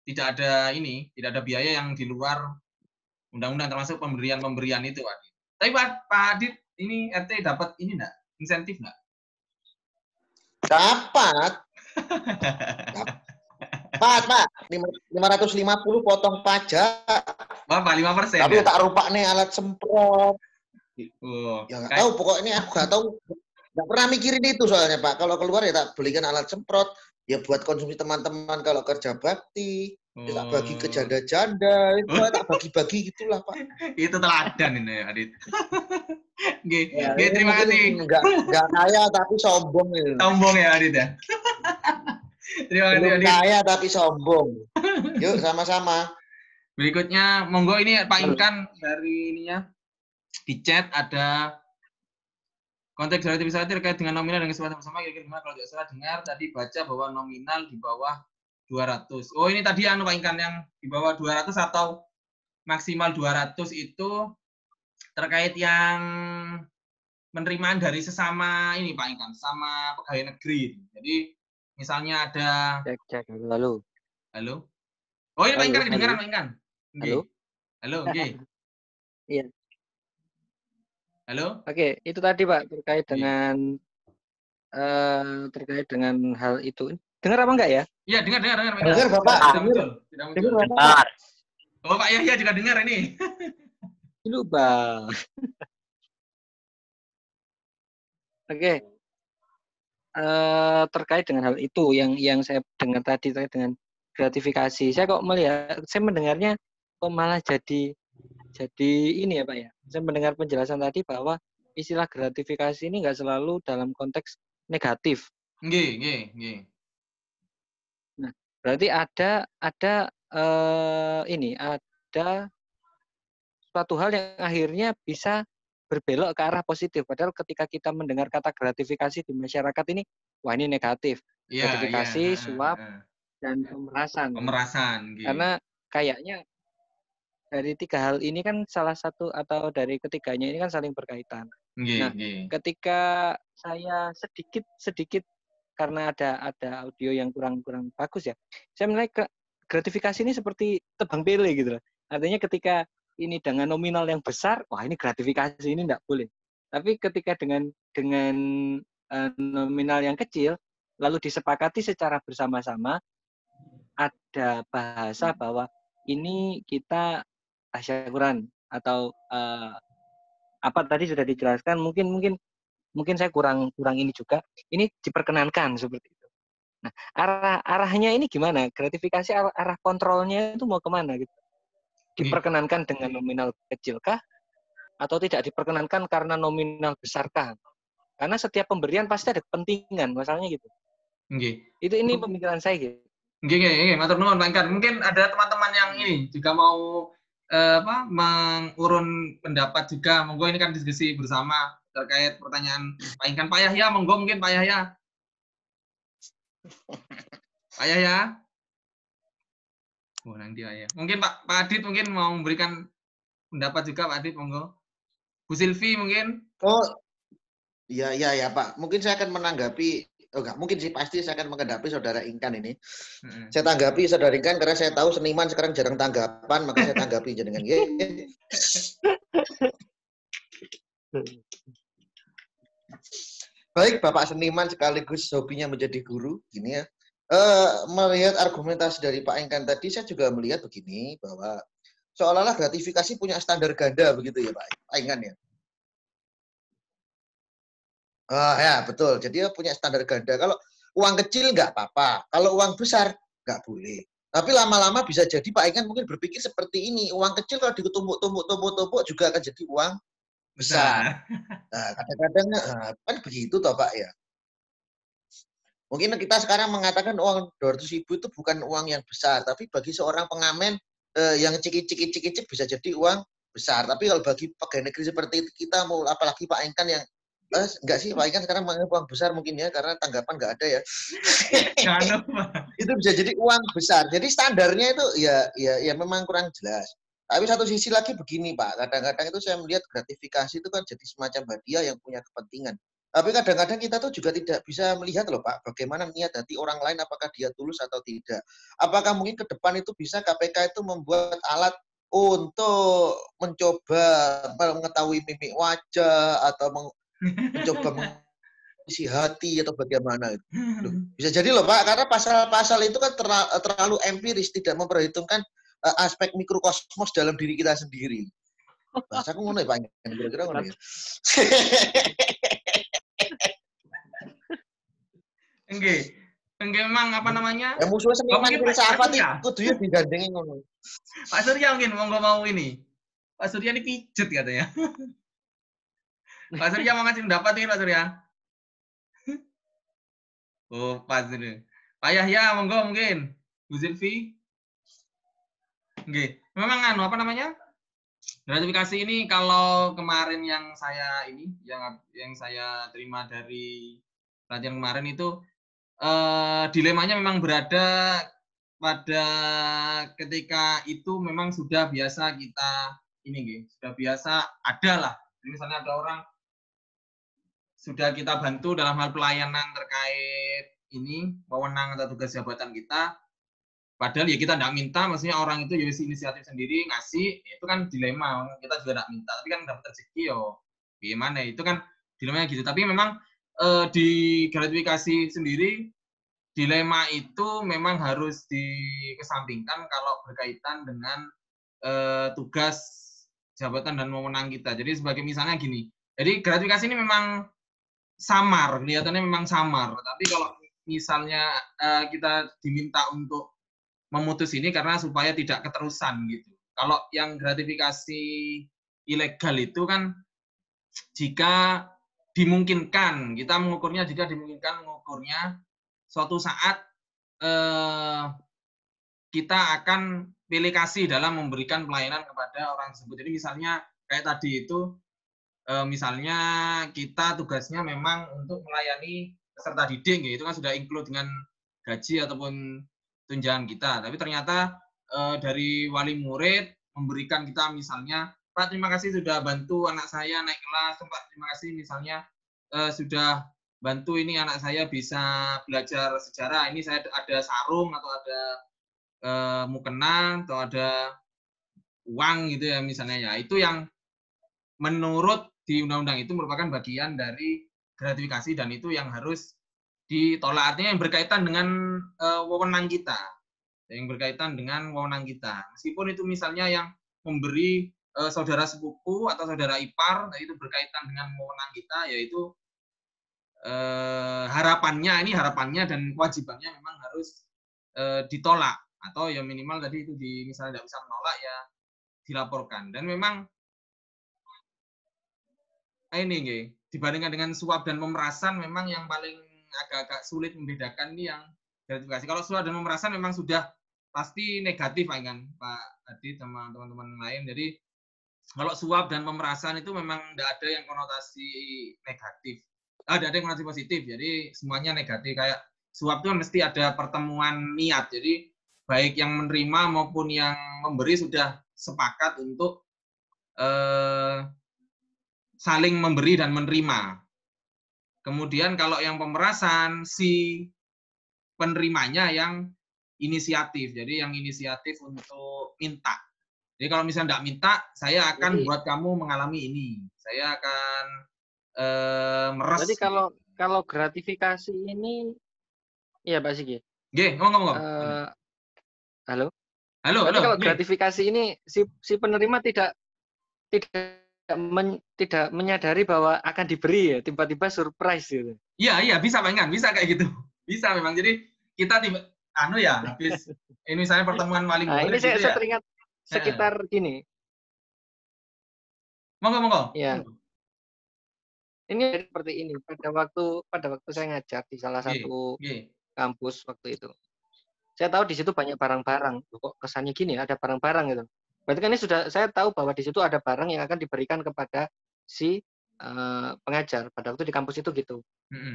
Speaker 1: tidak ada biaya yang di luar undang-undang termasuk pemberian itu Pak Adit. Tapi Pak Adit ini RT dapat ini enggak? Insentif enggak?
Speaker 2: Dapat. Pak, 550 potong pajak.
Speaker 1: Bapak 5%.
Speaker 2: Tapi tak rupa nih alat semprot. Ya nggak tahu, pokoknya aku nggak tahu. Nggak pernah mikirin itu soalnya Pak. Kalau keluar ya tak belikan alat semprot. Ya buat konsumsi teman-teman kalau kerja bakti. Ya tak bagi ke janda-janda. Itu tak bagi-bagi gitulah Pak.
Speaker 1: Itu teladan ini Adit. Terima kasih.
Speaker 2: Nggak kaya tapi sombong.
Speaker 1: Sombong ya Adit ya. Terima kasih Adit.
Speaker 2: Kaya tapi sombong. Yuk sama-sama.
Speaker 1: Berikutnya, monggo ini Pak Inkan dari ininya di chat ada konteks relativisasi terkait dengan nominal dan kesepakatan bersama. Kira-kira kalau tidak salah dengar tadi baca bahwa nominal di bawah 200. Oh ini tadi Pak Inkan yang di bawah 200 atau maksimal 200 itu terkait yang penerimaan dari sesama ini Pak Inkan, sama pegawai negeri. Jadi misalnya ada
Speaker 4: cek halo.
Speaker 1: Oh ini Pak Inkan kedengaran Pak Inkan. Halo, oke.
Speaker 4: Iya.
Speaker 1: Halo.
Speaker 4: Oke, itu tadi Pak terkait dengan hal itu. Dengar apa enggak ya?
Speaker 1: Iya, dengar.
Speaker 2: Dengar Bapak.
Speaker 4: Dengar.
Speaker 1: Oh Pak Yahya juga dengar ini.
Speaker 4: Dulu Bang. Oke. Terkait dengan hal itu yang saya dengar tadi terkait dengan gratifikasi. Saya mendengarnya kok malah jadi ini ya Pak ya. Saya mendengar penjelasan tadi bahwa istilah gratifikasi ini nggak selalu dalam konteks negatif.
Speaker 1: Nggih.
Speaker 4: Nah, berarti ada suatu hal yang akhirnya bisa berbelok ke arah positif. Padahal ketika kita mendengar kata gratifikasi di masyarakat ini, wah ini negatif. Gratifikasi, suap, dan pemerasan.
Speaker 1: Pemerasan. Gitu.
Speaker 4: Karena kayaknya dari tiga hal ini kan salah satu atau dari ketiganya ini kan saling berkaitan. Nah, ketika saya sedikit karena ada audio yang kurang bagus ya, saya menilai gratifikasi ini seperti tebang pilih gitu loh. Artinya ketika ini dengan nominal yang besar, wah ini gratifikasi ini enggak boleh. Tapi ketika dengan nominal yang kecil, lalu disepakati secara bersama-sama, ada bahasa bahwa ini kita tasyakuran atau apa tadi sudah dijelaskan, mungkin saya kurang ini juga. Ini diperkenankan seperti itu. Nah, arahnya ini gimana? Gratifikasi arah kontrolnya itu mau kemana gitu? Diperkenankan dengan nominal kecilkah? Atau tidak diperkenankan karena nominal besarkah? Karena setiap pemberian pasti ada kepentingan, masalahnya gitu. Ini pemikiran saya gitu.
Speaker 1: Matur nuwun Pak Ingkar. Mungkin ada teman-teman yang ini juga mau mengurun pendapat juga. Monggo ini kan diskusi bersama terkait pertanyaan Pak Ingkar. Pak Yahya, monggo mungkin Pak Yahya. Pak Yahya. Oh, nanti ya. Mungkin Pak Adit mungkin mau memberikan pendapat juga Pak Adit, monggo. Bu Silvi mungkin.
Speaker 2: Oh, iya Pak. Mungkin saya akan menanggapi. Oh enggak, mungkin sih pasti saya akan menghadapi saudara Ingkan ini. Saya tanggapi saudara Ingkan karena saya tahu seniman sekarang jarang tanggapan, maka saya tanggapi dengan Baik, Bapak seniman sekaligus hobinya menjadi guru, gini ya. Melihat argumentasi dari Pak Ingkan tadi, saya juga melihat begini bahwa seolah-olah gratifikasi punya standar ganda begitu ya Pak Ingkan ya. Ya betul. Jadi dia punya standar ganda. Kalau uang kecil nggak apa-apa. Kalau uang besar nggak boleh. Tapi lama-lama bisa jadi Pak Ingkan mungkin berpikir seperti ini. Uang kecil kalau ditumpuk-tumpuk juga akan jadi uang besar. Nah, kadang-kadang kan begitu toh Pak ya. Mungkin kita sekarang mengatakan uang 200.000 itu bukan uang yang besar. Tapi bagi seorang pengamen yang cikit-cikit bisa jadi uang besar. Tapi kalau bagi pegawai negeri seperti kita, apalagi Pak Ingkan yang enggak sih, Pak Ikan sekarang menganggap uang besar mungkin ya, karena tanggapan nggak ada ya. Itu bisa jadi uang besar. Jadi standarnya itu ya memang kurang jelas. Tapi satu sisi lagi begini Pak, kadang-kadang itu saya melihat gratifikasi itu kan jadi semacam hadiah yang punya kepentingan. Tapi kadang-kadang kita tuh juga tidak bisa melihat loh Pak, bagaimana niat hati orang lain, apakah dia tulus atau tidak. Apakah mungkin ke depan itu bisa KPK itu membuat alat untuk mencoba mengetahui mimik wajah atau mencoba mengisi hati atau bagaimana itu. Bisa jadi loh Pak, karena pasal-pasal itu kan terlalu empiris, tidak memperhitungkan aspek mikrokosmos dalam diri kita sendiri. Bahasa aku ngono ya Pak, kira-kira ngono ya.
Speaker 1: Enggak memang apa namanya?
Speaker 2: Ya musuhnya seniman filsafat itu dia digandengin ngono.
Speaker 1: Pak Surya mungkin mau ini. Pak Surya ini pijet katanya. Pak Surya mau ngasih pendapat ini Pak Surya. Oh, Pak Surya. Pak Yahya, monggo mungkin. Bu Zilvi. Oke. Memang apa namanya? Gratifikasi ini kalau kemarin yang saya terima dari pelatihan kemarin itu dilemanya memang berada pada ketika itu memang sudah biasa kita sudah biasa ada lah. Misalnya ada orang sudah kita bantu dalam hal pelayanan terkait ini, wewenang atau tugas jabatan kita, padahal ya kita tidak minta, maksudnya orang itu ya inisiatif sendiri, ngasih, itu kan dilema, kita juga tidak minta, tapi kan dapat rezeki yo, gimana, itu kan dilemanya gitu. Tapi memang di gratifikasi sendiri, dilema itu memang harus dikesampingkan kalau berkaitan dengan tugas jabatan dan wewenang kita. Jadi sebagai misalnya gini, jadi gratifikasi ini memang samar, kelihatannya memang samar. Tapi kalau misalnya kita diminta untuk memutus ini karena supaya tidak keterusan gitu. Kalau yang gratifikasi ilegal itu kan jika dimungkinkan, kita mengukurnya jika dimungkinkan mengukurnya suatu saat kita akan pilih kasih dalam memberikan pelayanan kepada orang tersebut. Jadi misalnya kayak tadi itu, misalnya kita tugasnya memang untuk melayani peserta didik, gitu, itu kan sudah include dengan gaji ataupun tunjangan kita. Tapi ternyata dari wali murid memberikan kita misalnya, Pak terima kasih sudah bantu anak saya naik kelas, Pak terima kasih misalnya sudah bantu ini anak saya bisa belajar sejarah, ini saya ada sarung atau ada mukena atau ada uang gitu ya misalnya, ya itu yang menurut di undang-undang itu merupakan bagian dari gratifikasi dan itu yang harus ditolak, artinya yang berkaitan dengan wewenang kita, meskipun itu misalnya yang memberi saudara sepupu atau saudara ipar, itu berkaitan dengan wewenang kita, yaitu harapannya dan kewajibannya memang harus ditolak, atau ya minimal tadi itu misalnya tidak bisa menolak ya dilaporkan. Dan memang ini dibandingkan dengan suap dan pemerasan memang yang paling agak-agak sulit membedakan ini yang gratifikasi. Kalau suap dan pemerasan memang sudah pasti negatif kan Pak Adi sama teman-teman lain. Jadi kalau suap dan pemerasan itu memang tidak ada yang konotasi negatif. Ada yang konotasi positif. Jadi semuanya negatif. Kayak suap itu mesti ada pertemuan niat. Jadi baik yang menerima maupun yang memberi sudah sepakat untuk saling memberi dan menerima. Kemudian kalau yang pemerasan, si penerimanya yang inisiatif. Jadi yang inisiatif untuk minta. Jadi kalau misalnya tidak minta, saya akan buat kamu mengalami ini. Saya akan meres.
Speaker 4: Jadi kalau gratifikasi ini, ya Pak Sigi.
Speaker 1: Ngomong.
Speaker 4: Halo.
Speaker 1: Halo.
Speaker 4: Kalau gratifikasi ini si penerima tidak menyadari bahwa akan diberi ya, tiba-tiba surprise gitu.
Speaker 1: Iya, bisa Pak, bisa kayak gitu. Bisa memang. Jadi kita habis ini misalnya pertemuan wali murid.
Speaker 4: Ini saya teringat sekitar gini.
Speaker 1: Monggo.
Speaker 4: Ya. Ini seperti ini. Pada waktu saya ngajar di salah satu kampus waktu itu. Saya tahu di situ banyak barang-barang. Kok kesannya gini, ada barang-barang gitu. Berarti kan ini saya tahu bahwa di situ ada barang yang akan diberikan kepada si pengajar pada waktu di kampus itu gitu.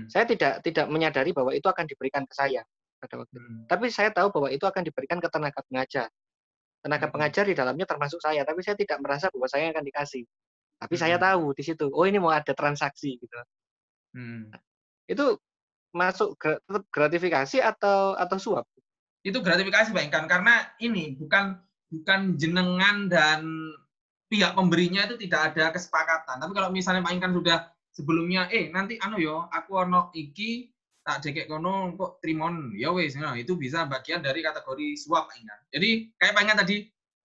Speaker 4: Saya tidak menyadari bahwa itu akan diberikan ke saya pada waktu itu. Tapi saya tahu bahwa itu akan diberikan ke tenaga pengajar. Tenaga pengajar di dalamnya termasuk saya, tapi saya tidak merasa bahwa saya akan dikasih. Tapi saya tahu di situ, oh ini mau ada transaksi gitu. Itu masuk gratifikasi atau suap?
Speaker 1: Itu gratifikasi Pak Ingkan, karena ini bukan jenengan dan pihak pemberinya itu tidak ada kesepakatan. Tapi kalau misalnya Pak Ingkan sudah sebelumnya, nanti aku ono iki tak dekek kono kok trimon, ya wis, itu bisa bagian dari kategori suap Pak Ingkan. Jadi kayak Pak Ingkan tadi,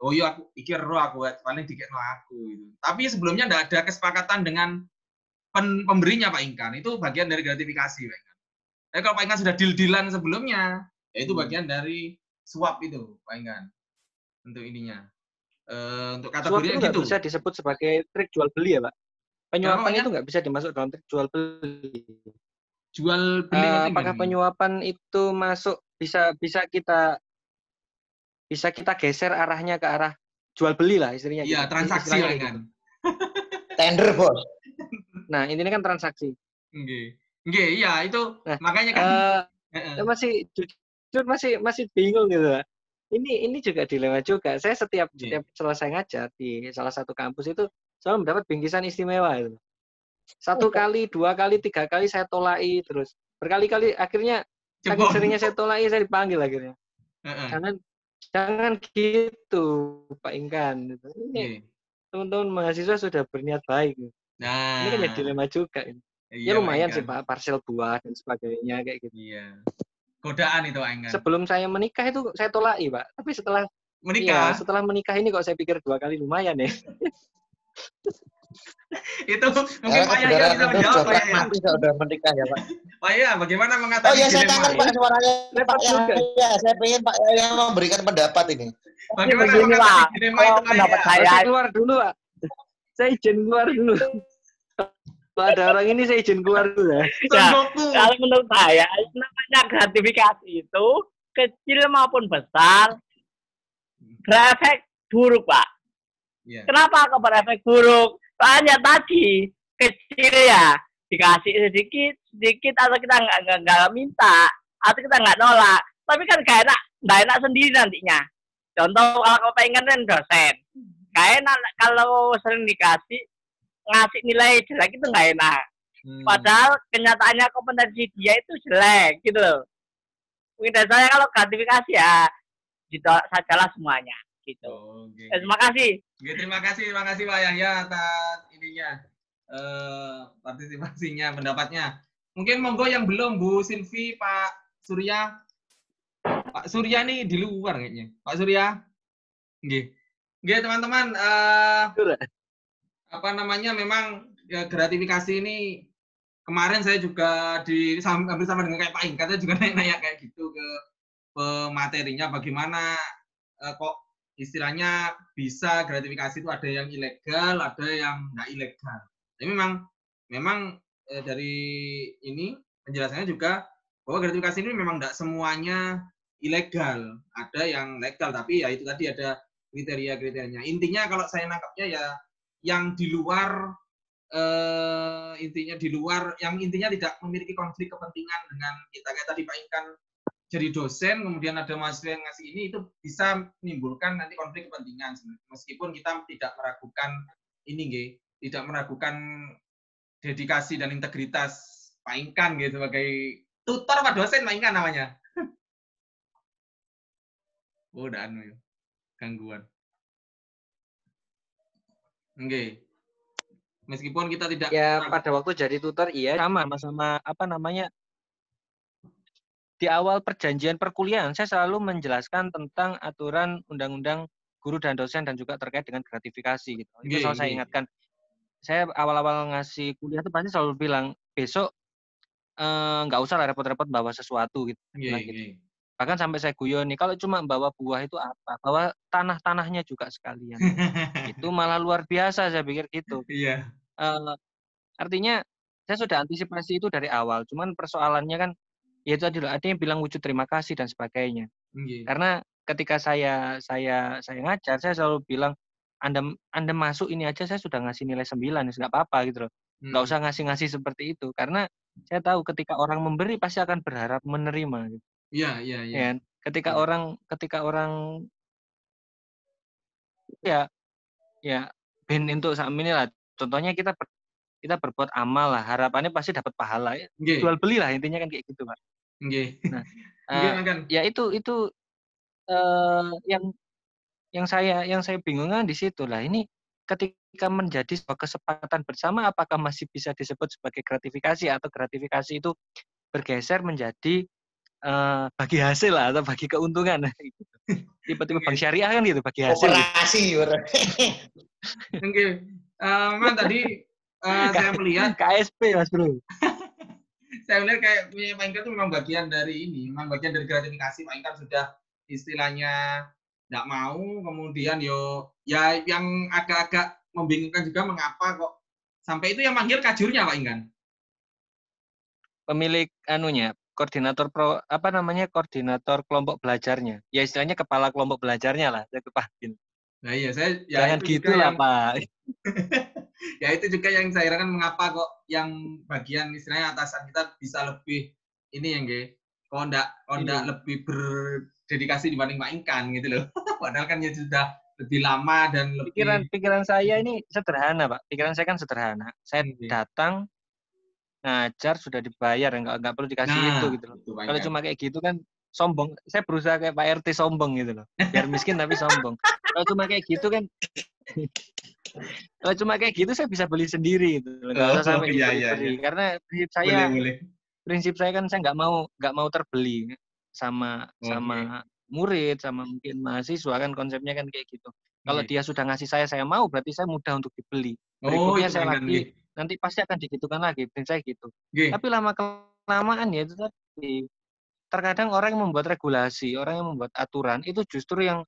Speaker 1: aku pikir aku paling dikekno aku gitu. Tapi sebelumnya tidak ada kesepakatan dengan pemberinya Pak Ingkan, itu bagian dari gratifikasi Pak Ingkan. Tapi kalau Pak Ingkan sudah deal-dealan sebelumnya, ya itu bagian dari suap itu Pak Ingkan. Untuk ininya. Untuk kategorinya
Speaker 4: gitu.
Speaker 1: Bisa
Speaker 4: disebut sebagai trik jual beli ya Pak? Penyuapan itu nggak bisa dimasuk dalam trik jual beli.
Speaker 1: Jual beli
Speaker 4: apakah penyuapan itu masuk bisa kita geser arahnya ke arah jual beli lah istilahnya.
Speaker 1: Iya, transaksi lah kan.
Speaker 2: Tender bos.
Speaker 4: Nah ini kan transaksi.
Speaker 1: Iya itu makanya kan.
Speaker 4: Masih jujur masih bingung gitu. Ini juga dilema juga. Saya setiap selesai ngajar di salah satu kampus itu selalu mendapat bingkisan istimewa itu. 1 kali, 2 kali, 3 kali saya tolai terus. Berkali-kali akhirnya saking seringnya saya tolai saya dipanggil akhirnya. Jangan gitu Pak Ingkan. Ini teman-teman mahasiswa sudah berniat baik.
Speaker 1: Nah,
Speaker 4: ini kan jadi dilema juga. Ya lumayan sih Pak, parcel buah dan sebagainya kayak gitu.
Speaker 1: Iya. Godaan itu Pak Ingkan.
Speaker 4: Sebelum saya menikah itu saya tolai Pak. Tapi setelah menikah ini kok saya pikir 2 kali lumayan ya.
Speaker 1: Itu mungkin Pak Yaya bisa menjawab Pak Yaya.
Speaker 2: Mati sudah menikah ya Pak.
Speaker 1: Pak Yaya bagaimana mengatasi
Speaker 2: dilema? Saya kangen Pak suaranya Pak Yaya. Saya pengen Pak Yaya memberikan pendapat ini.
Speaker 1: Bagaimana mengatasi dilema itu
Speaker 4: pendapat saya? Saya keluar dulu Pak. Saya izin keluar dulu. Kalau ada orang ini saya izin keluar dulu ya.
Speaker 5: Kalau menurut saya namanya gratifikasi itu kecil maupun besar berefek buruk, Pak.
Speaker 1: Yeah.
Speaker 5: Kenapa kok berefek buruk? Soalnya tadi kecil ya, dikasih sedikit atau kita nggak minta atau kita nggak nolak, tapi kan nggak enak sendiri nantinya. Contoh kalau pengen kan dosen, nggak enak kalau sering dikasih ngasih nilai jelek itu nggak enak. Padahal kenyataannya kompetensi dia itu jelek gitu loh. Mungkin dari saya kalau gratifikasi ya ditolak sajalah semuanya gitu.
Speaker 1: Okay.
Speaker 5: Terima kasih.
Speaker 1: Terima kasih Pak Yahya atas ininya partisipasinya, pendapatnya. Mungkin monggo yang belum, Bu Silvi, Pak Surya. Pak Surya nih di luar kayaknya. Pak Surya. Nggih. Nggih, teman-teman, apa namanya, memang ya, gratifikasi ini kemarin saya juga hampir sama dengan kayak Pak Inka, saya juga nanya kayak gitu ke pematerinya, bagaimana kok istilahnya bisa gratifikasi itu ada yang ilegal, ada yang nggak ilegal. Tapi memang dari ini penjelasannya juga bahwa gratifikasi ini memang nggak semuanya ilegal, ada yang legal, tapi ya itu tadi ada kriteria-kriterianya. Intinya kalau saya nangkapnya ya yang di luar yang intinya tidak memiliki konflik kepentingan dengan kita, kayak tadi Pak Inkan jadi dosen, kemudian ada mahasiswa yang ngasih ini, itu bisa menimbulkan nanti konflik kepentingan. Meskipun kita tidak meragukan ini, tidak meragukan dedikasi dan integritas Pak Inkan gitu sebagai tutor apa dosen Pak Inkan namanya. Oh, udah gangguan. Meskipun kita tidak
Speaker 4: pada waktu jadi tutor sama apa namanya, di awal perjanjian perkuliahan saya selalu menjelaskan tentang aturan undang-undang guru dan dosen dan juga terkait dengan gratifikasi gitu. Itu selalu saya ingatkan. Saya awal-awal ngasih kuliah itu pasti selalu bilang, besok nggak usah lah repot-repot bawa sesuatu gitu. Gitu. Bahkan sampai saya guyon nih, kalau cuma bawa buah itu apa? Bawa tanah-tanahnya juga sekalian. Itu malah luar biasa, saya pikir gitu.
Speaker 1: Iya.
Speaker 4: Artinya saya sudah antisipasi itu dari awal. Cuman persoalannya kan, ya itu adalah artinya bilang wujud terima kasih dan sebagainya. Karena ketika saya ngajar, saya selalu bilang, Anda masuk ini aja saya sudah ngasih nilai 9, nggak apa-apa gitu loh. Nggak usah ngasih seperti itu. Karena saya tahu ketika orang memberi pasti akan berharap menerima. Gitu.
Speaker 1: Iya.
Speaker 4: Ketika orang ya ben untuk saat ini lah. Contohnya kita berbuat amal lah, harapannya pasti dapat pahala. Jual beli lah intinya kan kayak gitu, Pak. Nah, ya itu yang saya bingungkan di situ lah. Ini ketika menjadi sebuah kesepakatan bersama, apakah masih bisa disebut sebagai gratifikasi atau gratifikasi itu bergeser menjadi bagi hasil lah atau bagi keuntungan. Tipe-tipe bank syariah kan gitu, bagi hasil.
Speaker 2: Operasi.
Speaker 1: Memang tadi saya melihat
Speaker 4: KSP Mas Bro.
Speaker 1: Saya melihat kayak Pak Inkan itu memang bagian dari ini, memang bagian dari gratifikasi. Pak Inkan sudah istilahnya nggak mau, kemudian ya yang agak-agak membingungkan juga mengapa kok sampai itu yang manggil kajurnya Pak Inkan.
Speaker 4: Pemilik koordinator koordinator kelompok belajarnya. Ya istilahnya kepala kelompok belajarnya lah, saya kepanggil.
Speaker 1: Nah iya,
Speaker 4: jangan gitu lah Pak.
Speaker 1: Ya itu juga yang saya herankan mengapa kok yang bagian istilahnya atasan kita bisa lebih ini ya kok enggak lebih berdedikasi dibanding Pak Inkan gitu loh. Padahal kan ya sudah lebih lama dan lebih
Speaker 4: pikiran saya ini sederhana Pak. Pikiran saya kan sederhana. Saya datang ngajar sudah dibayar, nggak perlu dikasih itu gitu loh. Kalau cuma kayak gitu kan sombong. Saya berusaha kayak Pak RT sombong gitu loh. Biar miskin tapi sombong. Kalau cuma kayak gitu kan kalau cuma kayak gitu saya bisa beli sendiri gitu. Nggak usah sampai dibeli. Karena prinsip saya kan saya nggak mau terbeli sama murid, sama mungkin mahasiswa kan konsepnya kan kayak gitu. Kalau dia sudah ngasih saya mau, berarti saya mudah untuk dibeli. Berikutnya saya lagi nanti pasti akan digitukan lagi, prinsip saya gitu. Tapi lama-kelamaan ya itu tadi. Terkadang orang yang membuat regulasi, orang yang membuat aturan itu justru yang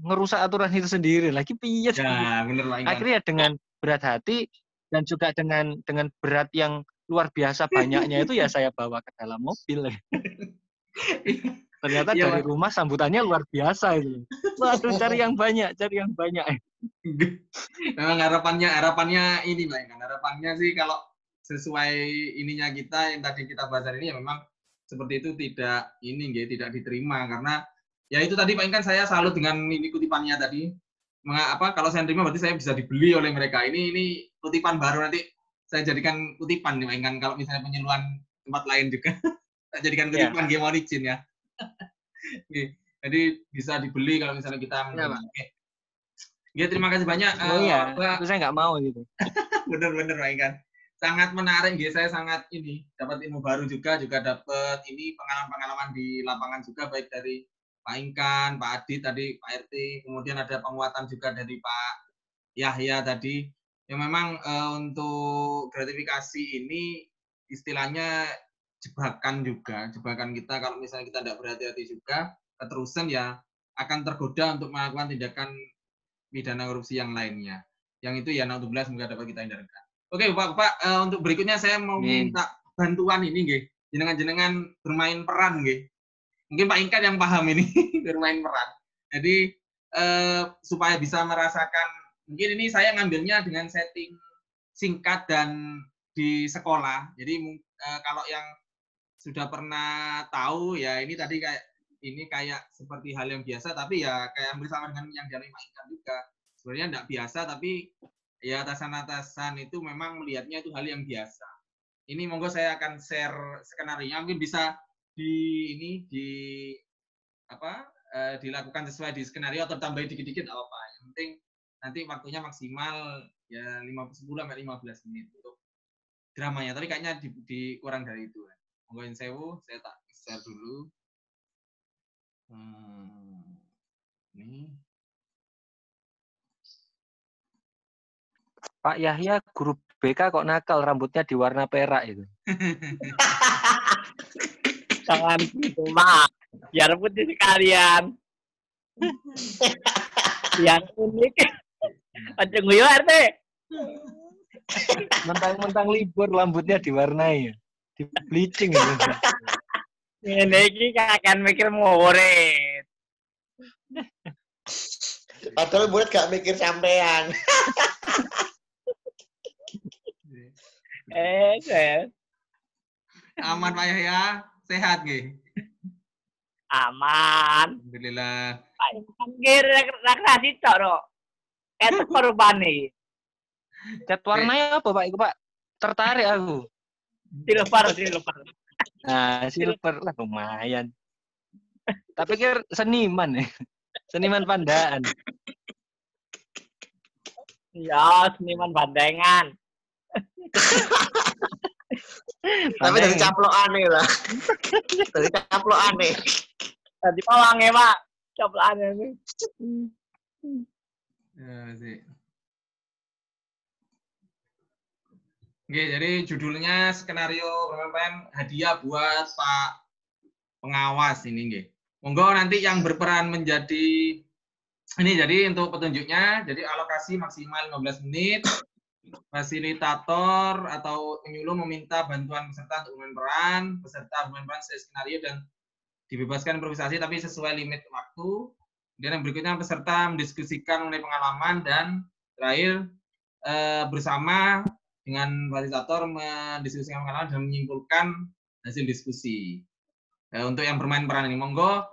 Speaker 4: ngerusak aturan itu sendiri. Lagi piye?
Speaker 1: Ya, bener Pak Inkan.
Speaker 4: Akhirnya dengan berat hati dan juga dengan berat yang luar biasa banyaknya itu ya saya bawa ke dalam mobil. Ternyata
Speaker 1: Iya,
Speaker 4: dari
Speaker 1: Pak.
Speaker 4: rumah sambutannya luar biasa itu. Waduh, cari yang banyak.
Speaker 1: Memang harapannya ini Pak, kan harapannya sih kalau sesuai ininya kita yang tadi kita bahas hari ini ya memang seperti itu tidak diterima karena ya itu tadi Pak kan saya salut dengan ini kutipannya tadi. Kalau saya terima berarti saya bisa dibeli oleh mereka. Ini kutipan baru nanti saya jadikan kutipan nih Pak kan kalau misalnya penyuluhan tempat lain juga. Saya jadikan kutipan game origin ya. Jadi bisa dibeli kalau misalnya kita Ya, terima kasih banyak.
Speaker 4: Itu saya nggak mau gitu.
Speaker 1: Bener-bener Pak Ingkan. Sangat menarik, saya sangat dapat ilmu baru juga dapat pengalaman-pengalaman di lapangan juga baik dari Pak Ingkan, Pak Adit tadi, Pak RT, kemudian ada penguatan juga dari Pak Yahya tadi. Yang memang untuk gratifikasi ini istilahnya jebakan kita kalau misalnya kita tidak berhati-hati juga, keterusan ya akan tergoda untuk melakukan tindakan pidana korupsi yang lainnya. Yang itu ya naudzubillah semoga dapat kita hindarkan. Oke, Bapak, untuk berikutnya saya mau minta bantuan ini nggih. Jenengan bermain peran nggih. Mungkin Pak Ingkan yang paham ini bermain peran. Jadi supaya bisa merasakan mungkin ini saya ngambilnya dengan setting singkat dan di sekolah. Jadi kalau yang sudah pernah tahu ya ini tadi kayak seperti hal yang biasa tapi ya kayak hampir sama dengan yang dari Pak Ingkan juga. Sebenarnya tidak biasa tapi ya atasan-atasan itu memang melihatnya itu hal yang biasa. Ini monggo saya akan share skenario mungkin bisa dilakukan sesuai di skenario atau tambahin dikit-dikit apa. Yang penting nanti waktunya maksimal ya 10 sampai 15 menit untuk dramanya. Tapi kayaknya kurang dari itu. Monggo sewu, saya tak share dulu. Ini
Speaker 4: Pak Yahya guru BK kok nakal rambutnya di warna perak itu.
Speaker 5: Jangan gitu Pak, biar putih sekalian. Yang unik. Aja guyu RT.
Speaker 4: Mentang-mentang libur rambutnya diwarnai, di bleaching itu.
Speaker 5: Ini iki akan mikir murid.
Speaker 2: Padahal murid gak mikir sampean.
Speaker 1: Aman Pak Yahya, sehat nggih?
Speaker 5: Aman.
Speaker 1: Alhamdulillah.
Speaker 5: Panggil rekreasi cok. Etek korbane.
Speaker 4: Cat warnanya apa Pak? Itu Pak. Tertarik aku.
Speaker 5: Silver.
Speaker 4: Nah, silver lah lumayan. Tak pikir seniman ya. Seniman pandaan.
Speaker 5: Ya, seniman bandengan.
Speaker 2: Tapi dari caplokane lah. Dari caplokane.
Speaker 5: Tadi pawange, Pak. Caplokane ini.
Speaker 1: Ya, sih. Oke, jadi judulnya skenario bermain hadiah buat Pak Pengawas ini nggih. Monggo nanti yang berperan menjadi ini jadi untuk petunjuknya jadi alokasi maksimal 15 menit. Fasilitator atau penyuluh meminta bantuan peserta untuk bermain peran, peserta bermain peran sesuai skenario dan dibebaskan improvisasi tapi sesuai limit waktu. Kemudian yang berikutnya peserta mendiskusikan mengenai pengalaman dan terakhir bersama dengan fasilitator mendiskusikan pengalaman dan menyimpulkan hasil diskusi. Untuk yang bermain peran ini, monggo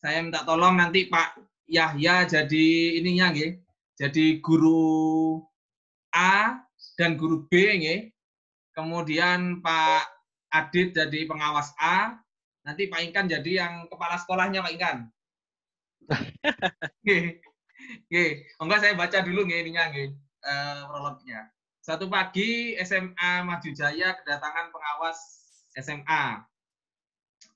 Speaker 1: saya minta tolong nanti Pak Yahya jadi ininya nggih, jadi guru A dan guru B nggih. Kemudian Pak Adit jadi pengawas A, nanti Pak Ingkan jadi yang kepala sekolahnya Pak Ingkan. Nggih. Monggo saya baca dulu nggih ininya nggih, prolognya. Suatu pagi SMA Maju Jaya kedatangan pengawas SMA.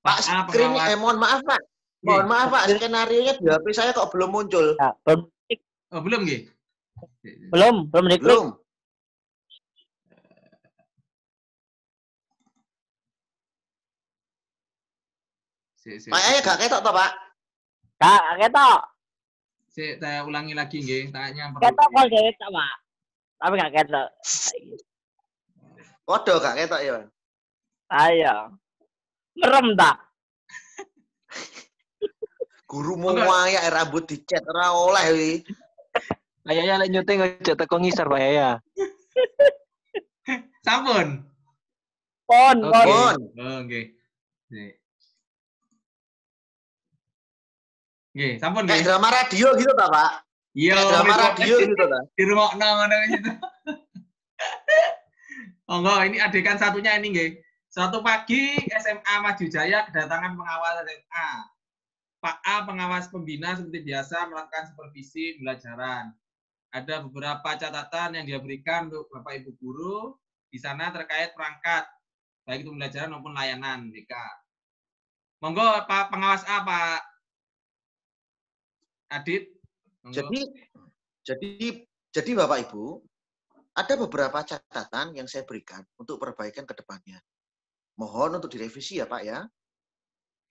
Speaker 2: Pak, screen mohon maaf Pak. Mohon maaf Pak, skenario-nya di HP saya kok belum muncul.
Speaker 5: Ya, belum.
Speaker 1: Oh, belum nggih?
Speaker 5: Belum diklik.
Speaker 2: Pak Yahya gak ketok toh, Pak?
Speaker 5: Gak ketok.
Speaker 1: Saya ulangi lagi nggih, tanya
Speaker 5: ketok kok dhewe tak, Pak. Tapi gak ketok.
Speaker 2: Kode gak ketok ya, Pak?
Speaker 5: Ayo. Merem tak?
Speaker 2: Guru mau ya rambut dicet ora oleh iki.
Speaker 4: Pak Yaya lek nyuting aja teko ngisor Pak Yaya.
Speaker 1: Sampun.
Speaker 5: Pon.
Speaker 2: Pon.
Speaker 1: Nggih. Nggih, sampun
Speaker 2: Kayak
Speaker 1: nggih.
Speaker 2: drama radio gitu ta, Pak?
Speaker 1: Iya,
Speaker 2: drama radio gitu ta.
Speaker 1: Di rumah ngono gitu. Monggo, ini adegan satunya ini nggih. Suatu pagi SMA Maju Jaya kedatangan pengawas SMA. Pak A, pengawas pembina seperti biasa melakukan supervisi pembelajaran. Ada beberapa catatan yang dia berikan untuk Bapak Ibu guru di sana terkait perangkat, baik itu pembelajaran maupun layanan BK. Monggo Pak pengawas A, Pak Adit. Monggo.
Speaker 2: Jadi Bapak Ibu, ada beberapa catatan yang saya berikan untuk perbaikan ke depannya. Mohon untuk direvisi ya Pak ya.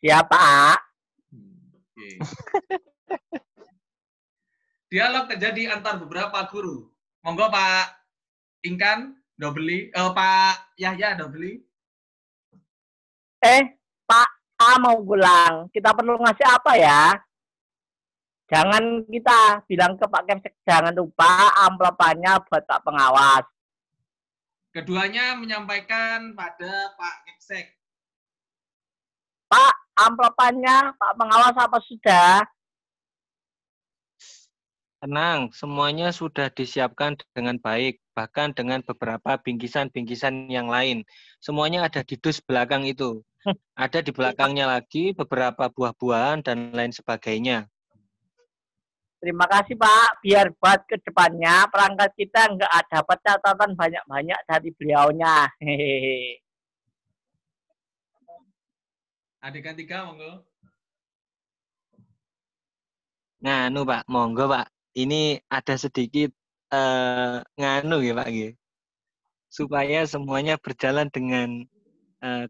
Speaker 5: Ya Pak.
Speaker 1: Oke. Dialog terjadi antar beberapa guru. Monggo Pak Ingkan, Dobeli, Pak Yahya Dobeli.
Speaker 5: Pak A mau pulang. Kita perlu ngasih apa ya? Jangan kita bilang ke Pak Kemsek, jangan lupa amplopannya buat Pak Pengawas.
Speaker 1: Keduanya menyampaikan pada Pak Kemsek.
Speaker 5: Pak, amplopannya Pak Pengawas apa sudah?
Speaker 4: Tenang, semuanya sudah disiapkan dengan baik, bahkan dengan beberapa bingkisan-bingkisan yang lain. Semuanya ada di dus belakang itu. Ada di belakangnya lagi beberapa buah-buahan dan lain sebagainya.
Speaker 5: Terima kasih Pak, biar buat ke depannya perangkat kita nggak dapat catatan banyak-banyak dari beliaunya. Hehehe.
Speaker 1: Adegan 3, monggo.
Speaker 4: Nganu Pak, monggo Pak. Ini ada sedikit nganu ya Pak, supaya semuanya berjalan dengan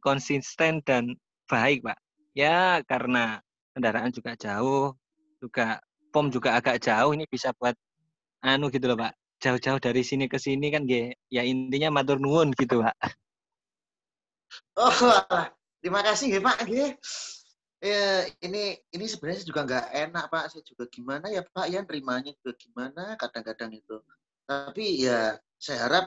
Speaker 4: konsisten dan baik Pak. Ya karena kendaraan juga jauh, juga POM juga agak jauh, ini bisa buat anu gitu loh Pak. Jauh-jauh dari sini ke sini kan ya intinya matur nuwun gitu Pak.
Speaker 2: Oh, terima kasih ya Pak. Ya, ini sebenarnya juga nggak enak Pak. Saya juga gimana ya Pak ya, nerimanya juga gimana kadang-kadang itu. Tapi ya saya harap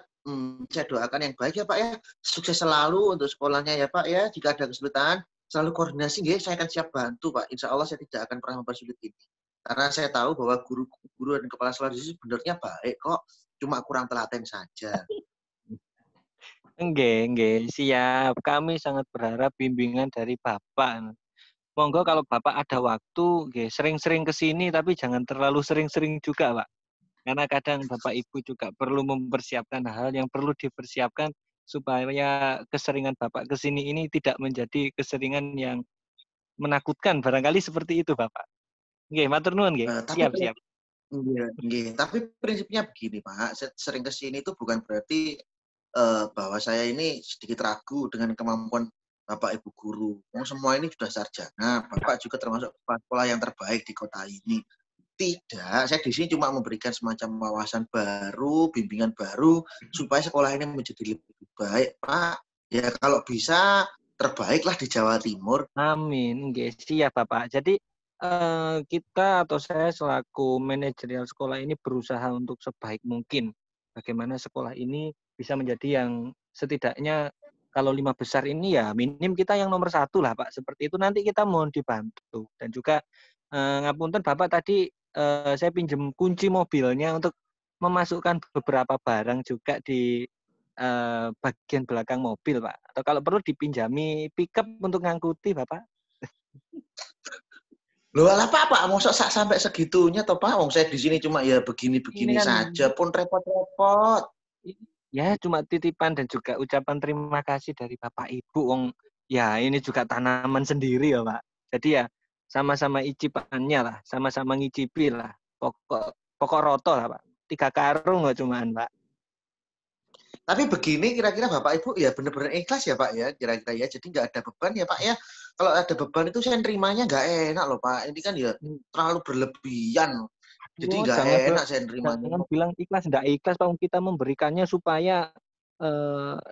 Speaker 2: saya doakan yang baik ya Pak ya. Sukses selalu untuk sekolahnya ya Pak ya. Jika ada kesulitan, selalu koordinasi ya. Saya akan siap bantu Pak. Insya Allah saya tidak akan pernah mempersulit ini. Karena saya tahu bahwa guru-guru dan kepala sekolah di sini sebenarnya baik kok. Cuma kurang telaten saja.
Speaker 4: Nggih, siap. Kami sangat berharap bimbingan dari Bapak. Monggo kalau Bapak ada waktu, nggih, sering-sering ke sini, tapi jangan terlalu sering-sering juga, Pak. Karena kadang Bapak Ibu juga perlu mempersiapkan hal yang perlu dipersiapkan supaya keseringan Bapak ke sini ini tidak menjadi keseringan yang menakutkan. Barangkali seperti itu, Bapak. Nggih, matur nuwun nggih. Siap.
Speaker 2: Nggih, tapi prinsipnya begini, Pak. Saya sering ke sini itu bukan berarti bahwa saya ini sedikit ragu dengan kemampuan Bapak Ibu guru. Semua ini sudah sarjana. Bapak juga termasuk kepala sekolah yang terbaik di kota ini. Tidak, saya di sini cuma memberikan semacam wawasan baru, bimbingan baru, supaya sekolah ini menjadi lebih baik, Pak. Ya kalau bisa terbaiklah di Jawa Timur.
Speaker 4: Amin, nggih, siap Bapak. Jadi kita atau saya selaku manajerial sekolah ini berusaha untuk sebaik mungkin bagaimana sekolah ini bisa menjadi yang setidaknya kalau 5 besar ini ya minim kita yang nomor 1 lah Pak. Seperti itu nanti kita mohon dibantu. Dan juga ngapunten Bapak tadi saya pinjam kunci mobilnya untuk memasukkan beberapa barang juga di bagian belakang mobil Pak. Atau kalau perlu dipinjami pickup untuk ngangkuti Bapak.
Speaker 2: Loh alah Pak, mosok sampai segitunya toh Pak? Wong saya di sini cuma ya begini-begini kan saja pun repot-repot.
Speaker 4: Ya cuma titipan dan juga ucapan terima kasih dari Bapak Ibu. Wong ya ini juga tanaman sendiri ya Pak. Jadi ya sama-sama icipannya lah, sama-sama ngicipi lah. Pokok roto lah Pak. 3 karung nggak cuman Pak.
Speaker 2: Tapi begini kira-kira Bapak Ibu ya benar-benar ikhlas ya Pak ya kira-kira ya. Jadi nggak ada beban ya Pak ya. Kalau ada beban itu saya nerimanya nggak enak loh Pak. Ini kan ya terlalu berlebihan. Jadi nggak enak saya nerimanya.
Speaker 4: Jangan bilang ikhlas, nggak ikhlas Pak. Kita memberikannya supaya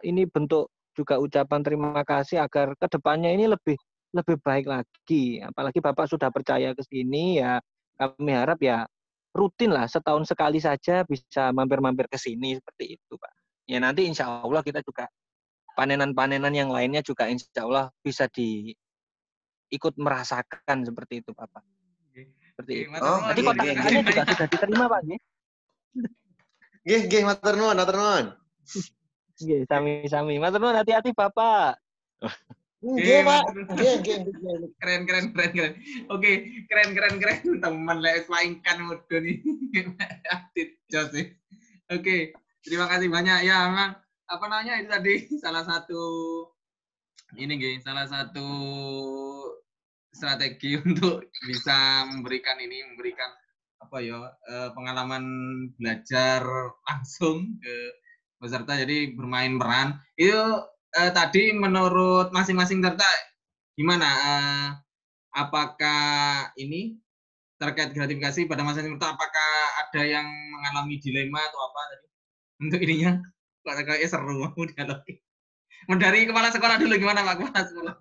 Speaker 4: ini bentuk juga ucapan terima kasih agar kedepannya ini lebih lebih baik lagi. Apalagi Bapak sudah percaya ke sini ya, kami harap ya rutin lah, setahun sekali saja bisa mampir-mampir ke sini seperti itu, Pak. Ya nanti insya Allah kita juga panenan-panenan yang lainnya juga insya Allah bisa ikut merasakan seperti itu, Bapak. Seperti itu. Jadi kotak kecilnya juga sudah diterima, Pak.
Speaker 2: Nggih, matur nuwun, matur nuwun.
Speaker 4: Nggih, sami-sami. Matur nuwun, hati-hati Bapak.
Speaker 2: Nggih, Pak. Nggih.
Speaker 1: Keren. Oke, keren. Teman lek waingkan mudun iki. Adit jos. Oke, terima kasih banyak ya, memang apa namanya itu tadi salah satu strategi untuk bisa memberikan apa ya pengalaman belajar langsung ke peserta, jadi bermain peran itu tadi menurut masing-masing peserta gimana, apakah ini terkait gratifikasi pada masing-masing peserta, apakah ada yang mengalami dilema atau apa tadi untuk ininya? Kayaknya seru mau dialog. Dari kepala sekolah dulu, gimana Pak Kepala Sekolah?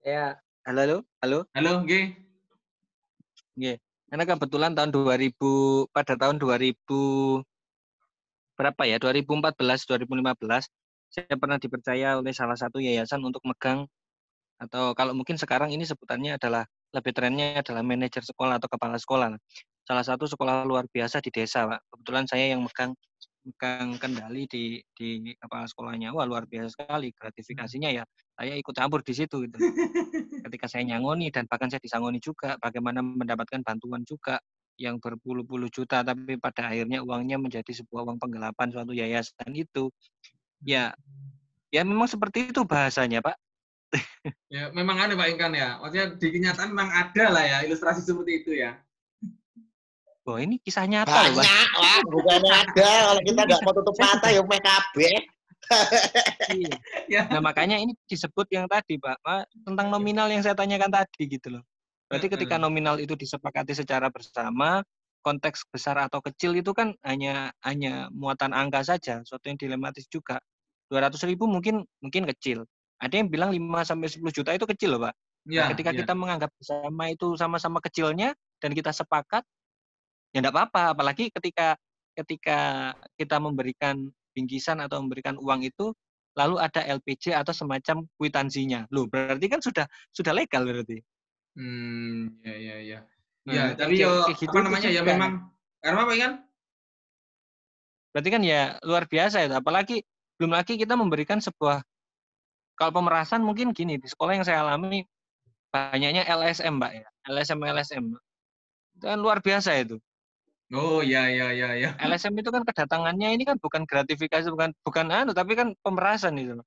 Speaker 4: Ya, halo.
Speaker 1: Halo, G.
Speaker 4: Nggih. Karena kebetulan pada tahun 2000 berapa ya? 2014, 2015 saya pernah dipercaya oleh salah satu yayasan untuk megang, atau kalau mungkin sekarang ini sebutannya adalah lebih trennya adalah manajer sekolah atau kepala sekolah. Salah satu sekolah luar biasa di desa, Pak. Kebetulan saya yang megang kendali di kepala sekolahnya. Wah, luar biasa sekali gratifikasinya ya. Saya ikut campur di situ gitu. Ketika saya nyangoni dan bahkan saya disangoni juga, bagaimana mendapatkan bantuan juga yang berpuluh-puluh juta, tapi pada akhirnya uangnya menjadi sebuah uang penggelapan suatu yayasan itu. Ya memang seperti itu bahasanya, Pak.
Speaker 1: Ya, memang ada Pak Ingkan ya. Maksudnya di kenyataan memang ada lah ya ilustrasi seperti itu ya.
Speaker 4: Wah, ini kisah nyata
Speaker 2: banyak
Speaker 4: loh, Pak.
Speaker 2: lah, bukan ada. Kalau kita nggak mau tutup mata ya PKB.
Speaker 4: Iya. Nah, makanya ini disebut yang tadi, Pak, tentang nominal yang saya tanyakan tadi gitu loh. Berarti ketika nominal itu disepakati secara bersama, konteks besar atau kecil itu kan hanya muatan angka saja, suatu yang dilematis juga. 200.000 mungkin kecil. Ada yang bilang 5-10 juta itu kecil loh, Pak. Nah, ketika kita menganggap bersama itu sama-sama kecilnya dan kita sepakat, ya enggak apa-apa. Apalagi ketika kita memberikan bingkisan atau memberikan uang itu, lalu ada LPJ atau semacam kwitansinya. Loh, berarti kan sudah legal berarti.
Speaker 1: Ya.
Speaker 4: Nah,
Speaker 1: Ya, tapi yo
Speaker 4: gitu
Speaker 1: apa namanya ya memang karena apa kan?
Speaker 4: Berarti kan ya luar biasa itu. Apalagi belum lagi kita memberikan sebuah, kalau pemerasan mungkin gini, di sekolah yang saya alami banyaknya LSM, Mbak ya. LSM. Itu kan luar biasa itu.
Speaker 1: Oh, ya.
Speaker 4: LSM itu kan kedatangannya ini kan bukan gratifikasi, bukan tapi kan pemerasan itu loh.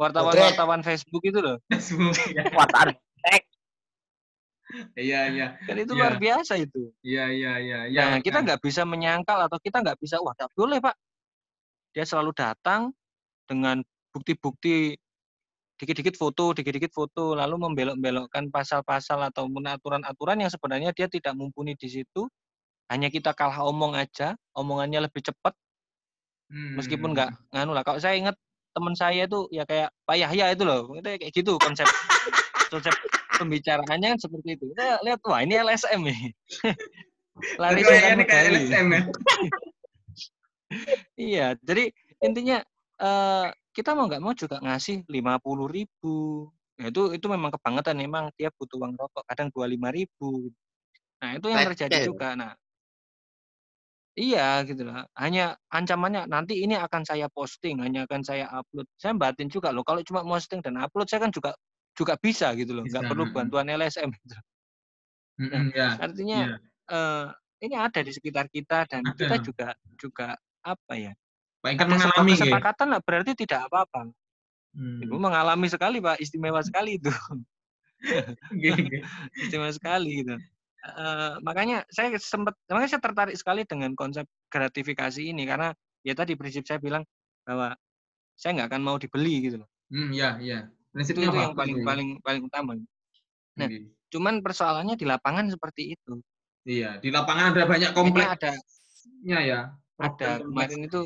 Speaker 4: Wartawan Facebook itu loh.
Speaker 1: Facebook. Iya.
Speaker 4: Kan itu luar biasa itu.
Speaker 1: Iya.
Speaker 4: Nah, kita nggak bisa menyangkal atau kita nggak bisa, wah nggak boleh Pak. Dia selalu datang dengan bukti-bukti, dikit-dikit foto, lalu membelok-belokkan pasal-pasal atau aturan-aturan yang sebenarnya dia tidak mumpuni di situ. Hanya kita kalah omong aja, omongannya lebih cepat. Meskipun nggak nganu lah. Kalau saya ingat teman saya itu ya kayak Pak Yahya itu loh, itu kayak gitu konsep pembicaraannya kan seperti itu. Kita lihat, wah ini LSM nih. Lari
Speaker 1: ini kayak LSM ya.
Speaker 4: Iya, jadi intinya kita mau nggak mau juga ngasih 50.000. Ya, itu memang kebangetan, memang dia butuh uang rokok, kadang 25.000. Nah, itu yang terjadi juga. Nah, iya gitu lah. Hanya ancamannya nanti ini akan saya posting, hanya akan saya upload. Saya batin juga loh, kalau cuma posting dan upload saya kan juga bisa gitu loh, nggak perlu bantuan LSM gitu. Nah, artinya ini ada di sekitar kita dan kita juga apa ya?
Speaker 1: Pak Ikan mengalami
Speaker 4: kesepakatan lah, berarti tidak apa-apa. Ibu mengalami sekali Pak, istimewa sekali itu. Istimewa sekali gitu. Makanya saya tertarik sekali dengan konsep gratifikasi ini, karena ya tadi prinsip saya bilang bahwa saya nggak akan mau dibeli gitu loh.
Speaker 1: Iya.
Speaker 4: Prinsipnya itu yang paling utama. Nah, cuman persoalannya di lapangan seperti itu.
Speaker 1: Iya, di lapangan ada banyak kompleksnya ya.
Speaker 4: ada kemarin itu,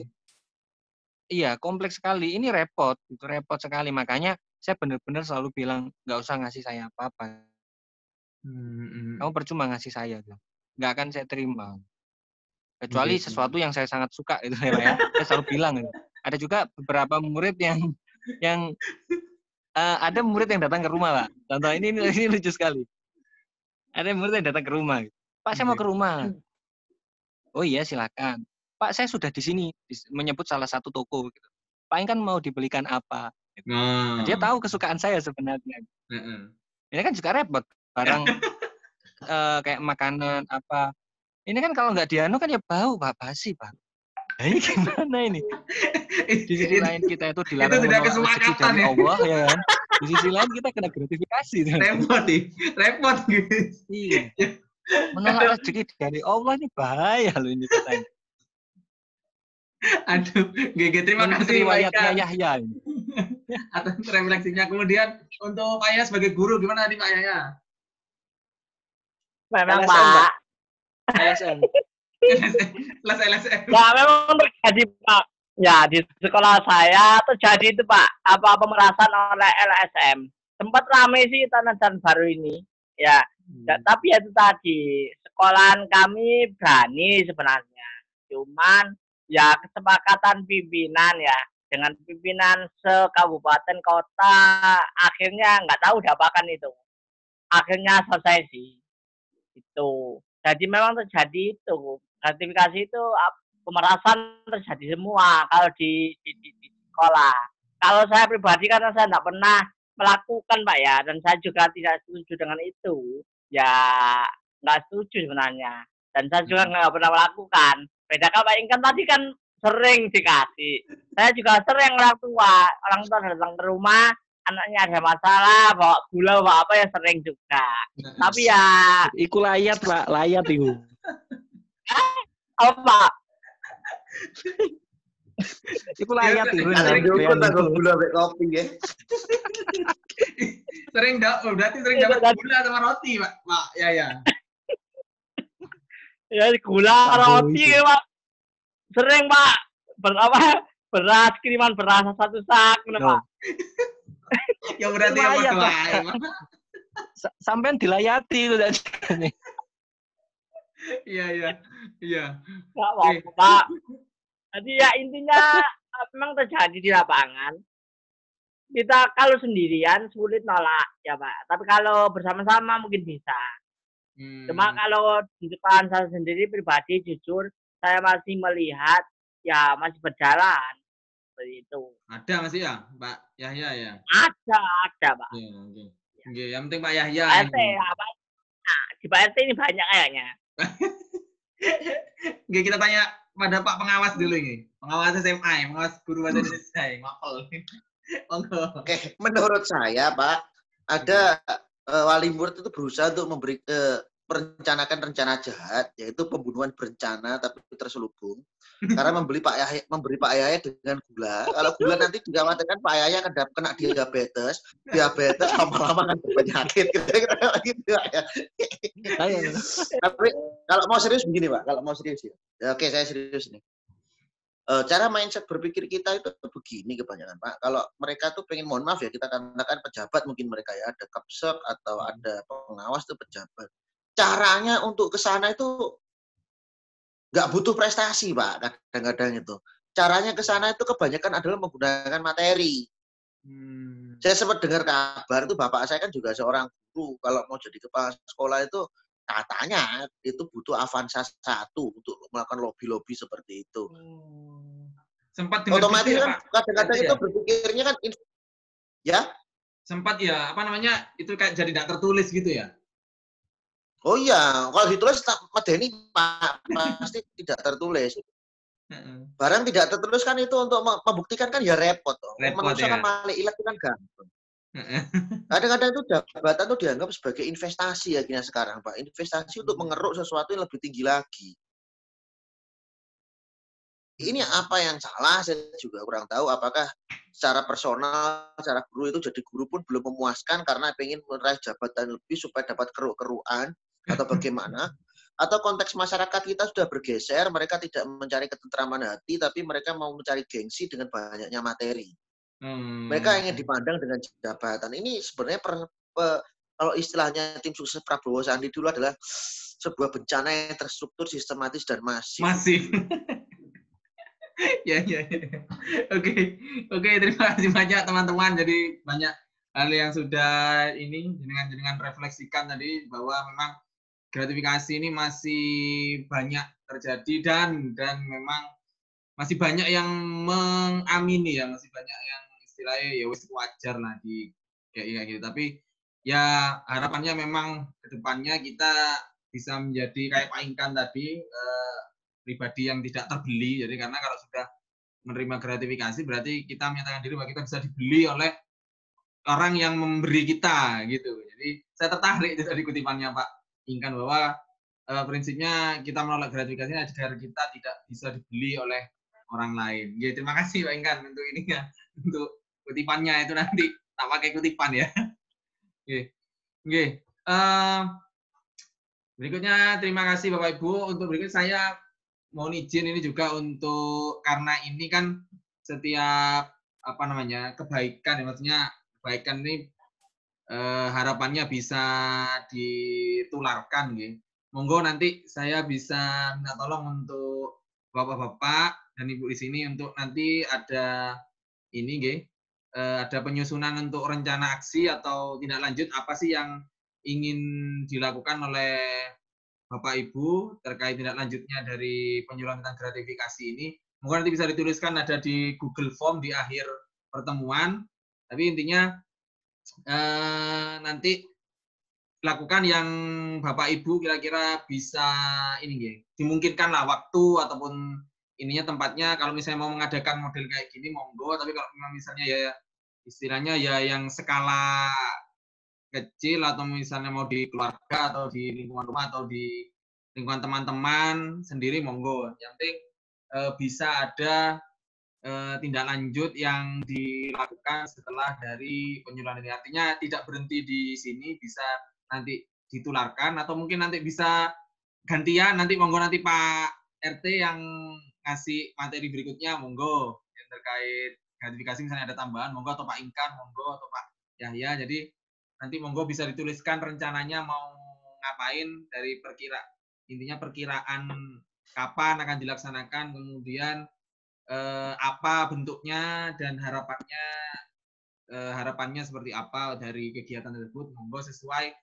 Speaker 4: iya kompleks sekali. Ini repot, itu repot sekali. Makanya saya benar-benar selalu bilang nggak usah ngasih saya apa-apa. Kamu percuma ngasih saya tuh, nggak akan saya terima. Kecuali sesuatu yang saya sangat suka itu ya Pak ya. Saya selalu bilang gitu. Ada juga beberapa murid yang ada murid yang datang ke rumah Pak. Contoh ini lucu sekali. Ada murid yang datang ke rumah. Pak saya mau ke rumah. Oh iya silakan. Pak saya sudah di sini, menyebut salah satu toko. Gitu. Pak ini kan mau dibelikan apa? Gitu. Nah, dia tahu kesukaan saya sebenarnya. Ini kan juga repot. Barang kayak makanan apa. Ini kan kalau nggak dianu kan ya bau Pak, basi Pak. Nah, ini gimana ini? Di sisi lain kita itu dilarang menolak rezeki dari Allah ya kan. Di sisi lain kita kena gratifikasi.
Speaker 1: Repot gitu.
Speaker 4: Iya. Menolak rezeki dari Allah ini bahaya loh ini katanya.
Speaker 1: Aduh, GG terima kasih
Speaker 4: riwayatnya Yahya ini.
Speaker 1: Atas refleksinya. Kemudian untuk Pak Yahya sebagai guru gimana nih Pak Yahya?
Speaker 5: Memang Pak.
Speaker 4: LSM.
Speaker 1: LSM.
Speaker 5: Ya memang terjadi Pak. Ya di sekolah saya terjadi itu Pak. Apa pemerasan oleh LSM. Sempat ramai sih tahun baru ini. Ya. Tapi itu tadi sekolahan kami berani sebenarnya. Cuman ya kesepakatan pimpinan ya dengan pimpinan se-kabupaten kota akhirnya nggak tahu diapakan itu. Akhirnya selesai sih. Itu. Jadi memang terjadi itu. Gratifikasi itu pemerasan terjadi semua kalau di sekolah. Kalau saya pribadi karena saya tidak pernah melakukan Pak ya, dan saya juga tidak setuju dengan itu. Ya nggak setuju sebenarnya. Dan saya juga nggak pernah melakukan. Beda kalau Pak Inkan tadi kan sering dikasih. Saya juga sering orang tua datang ke rumah, anaknya ada masalah, bawa gula, bawa apa ya sering juga. Tapi ya
Speaker 4: iku layat Pak, layat iku.
Speaker 5: Apa?
Speaker 4: Iku layat iku.
Speaker 2: Sering gula mek kopi ya.
Speaker 1: Berarti sering dapat gula sama roti, Pak. Ya.
Speaker 5: Ya gula roti Pak. Sering Pak. Beras kiriman beras satu sak, Pak.
Speaker 1: Ya berarti apa
Speaker 4: sampean dilayati itu tadi.
Speaker 1: Iya.
Speaker 5: Enggak apa-apa, Pak. Jadi ya intinya memang terjadi di lapangan. Kita kalau sendirian sulit nolak ya Pak. Tapi kalau bersama-sama mungkin bisa. Cuma kalau di depan saya sendiri pribadi jujur saya masih melihat ya masih berjalan seperti itu.
Speaker 1: Ada masih ya Pak Yahya ya?
Speaker 5: Ada Pak.
Speaker 1: Oke. Yang penting Pak Yahya.
Speaker 5: Pak RT apa? Nah, di Pak RT ini banyak kayaknya.
Speaker 1: Oke, kita tanya pada Pak pengawas dulu ini. Pengawas SMA, pengawas guru bahasa Indonesia. Mapel.
Speaker 2: Oke, menurut saya Pak, ada wali murid itu berusaha untuk merencanakan rencana jahat, yaitu pembunuhan berencana tapi terselubung. Karena memberi Pak Yahya dengan gula. Kalau gula nanti dikhawatirkan Pak Yahya akan kena diabetes lama-lama kan penyakit. Kira-kira gitu ya. Tapi kalau mau serius begini Pak, ya. Oke, saya serius nih. Cara mindset berpikir kita itu begini kebanyakan Pak. Kalau mereka tuh pengen, mohon maaf ya, kita katakan pejabat mungkin mereka ya, ada kapsek atau ada pengawas tuh pejabat. Caranya untuk ke sana itu nggak butuh prestasi Pak, kadang-kadang itu. Caranya ke sana itu kebanyakan adalah menggunakan materi. Saya sempat dengar kabar itu bapak saya kan juga seorang guru. Kalau mau jadi kepala sekolah itu katanya itu butuh Avanza 1 untuk melakukan lobby-lobby seperti itu.
Speaker 1: Sempat dengar
Speaker 2: otomatis
Speaker 1: gitu ya,
Speaker 2: kan kadang-kadang itu berpikirnya kan ya.
Speaker 1: Sempat ya, apa namanya? Itu kayak jadi tidak tertulis gitu ya.
Speaker 2: Oh iya, kalau ditulis medeni pasti tidak tertulis. Barang tidak tertulis kan itu untuk membuktikan kan ya repot. Manusia kan malah ilat kan gampang. Kadang-kadang itu jabatan itu dianggap sebagai investasi ya gini sekarang Pak. Investasi untuk mengeruk sesuatu yang lebih tinggi lagi. Ini apa yang salah? Saya juga kurang tahu. Apakah secara personal, secara guru itu jadi guru pun belum memuaskan karena pengen meraih jabatan lebih supaya dapat keruk-keruan atau bagaimana? Atau konteks masyarakat kita sudah bergeser, mereka tidak mencari ketentraman hati, tapi mereka mau mencari gengsi dengan banyaknya materi. Mereka ingin dipandang dengan jabatan. Ini sebenarnya kalau istilahnya tim sukses Prabowo Sandi dulu adalah sebuah bencana yang terstruktur, sistematis, dan masif.
Speaker 1: Masif. Ya. Oke, terima kasih banyak teman-teman. Jadi banyak hal yang sudah ini dengan refleksikan tadi bahwa memang gratifikasi ini masih banyak terjadi dan memang masih banyak yang mengamini ya, masih banyak yang istilahnya ya wis wajar lah di kayak gitu. Tapi ya harapannya memang kedepannya kita bisa menjadi kayak Pak Inkan tadi, pribadi yang tidak terbeli. Jadi karena kalau sudah menerima gratifikasi berarti kita menyatakan diri bahwa kita bisa dibeli oleh orang yang memberi kita gitu. Jadi saya tertarik dari kutipannya Pak Inkan bahwa prinsipnya kita menolak gratifikasi agar kita tidak bisa dibeli oleh orang lain. Ya, terima kasih Pak Inkan untuk ininya, untuk kutipannya itu nanti tak pakai kutipan ya. Oke. Berikutnya terima kasih Bapak Ibu. Untuk berikut saya mohon izin ini juga untuk karena ini kan setiap kebaikan ya, maksudnya kebaikan ini harapannya bisa ditularkan gitu. Monggo nanti saya bisa minta tolong untuk Bapak-bapak dan Ibu di sini untuk nanti ada ini ada penyusunan untuk rencana aksi atau tindak lanjut apa sih yang ingin dilakukan oleh Bapak Ibu terkait tindak lanjutnya dari penyuluhan tentang gratifikasi ini. Mungkin nanti bisa dituliskan ada di Google Form di akhir pertemuan. Tapi intinya nanti lakukan yang Bapak Ibu kira-kira bisa ini dimungkinkan lah waktu ataupun ininya tempatnya. Kalau misalnya mau mengadakan model kayak gini monggo, tapi kalau memang misalnya ya istilahnya ya yang skala kecil atau misalnya mau di keluarga atau di lingkungan rumah atau di lingkungan teman-teman sendiri monggo. Yang penting bisa ada tindak lanjut yang dilakukan setelah dari penyuluhan ini. Artinya tidak berhenti di sini, bisa nanti ditularkan atau mungkin nanti bisa gantian, nanti monggo nanti Pak RT yang ngasih materi berikutnya monggo yang terkait gratifikasi misalnya ada tambahan monggo, atau Pak Inkan monggo, atau Pak Yahya. Jadi nanti monggo bisa dituliskan rencananya mau ngapain dari intinya perkiraan kapan akan dilaksanakan, kemudian apa bentuknya dan harapannya seperti apa dari kegiatan tersebut. Monggo sesuai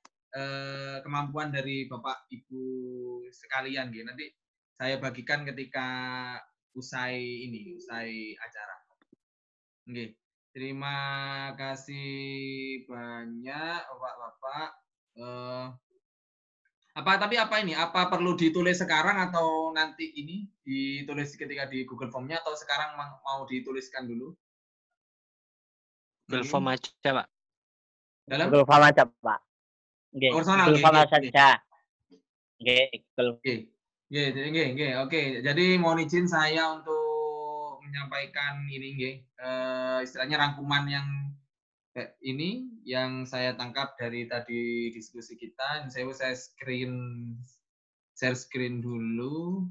Speaker 1: kemampuan dari Bapak Ibu sekalian gitu. Nanti saya bagikan ketika usai acara. Oke. Terima kasih banyak Bapak-bapak. Apa perlu ditulis sekarang atau nanti ini ditulis ketika di Google Form-nya atau sekarang mau dituliskan dulu?
Speaker 4: Google Form aja, Pak.
Speaker 5: Google Form aja, Pak. Google Form saja.
Speaker 1: Oke. Jadi mohon izin saya untuk menyampaikan ini istilahnya rangkuman yang ini yang saya tangkap dari tadi diskusi kita. Saya share screen dulu.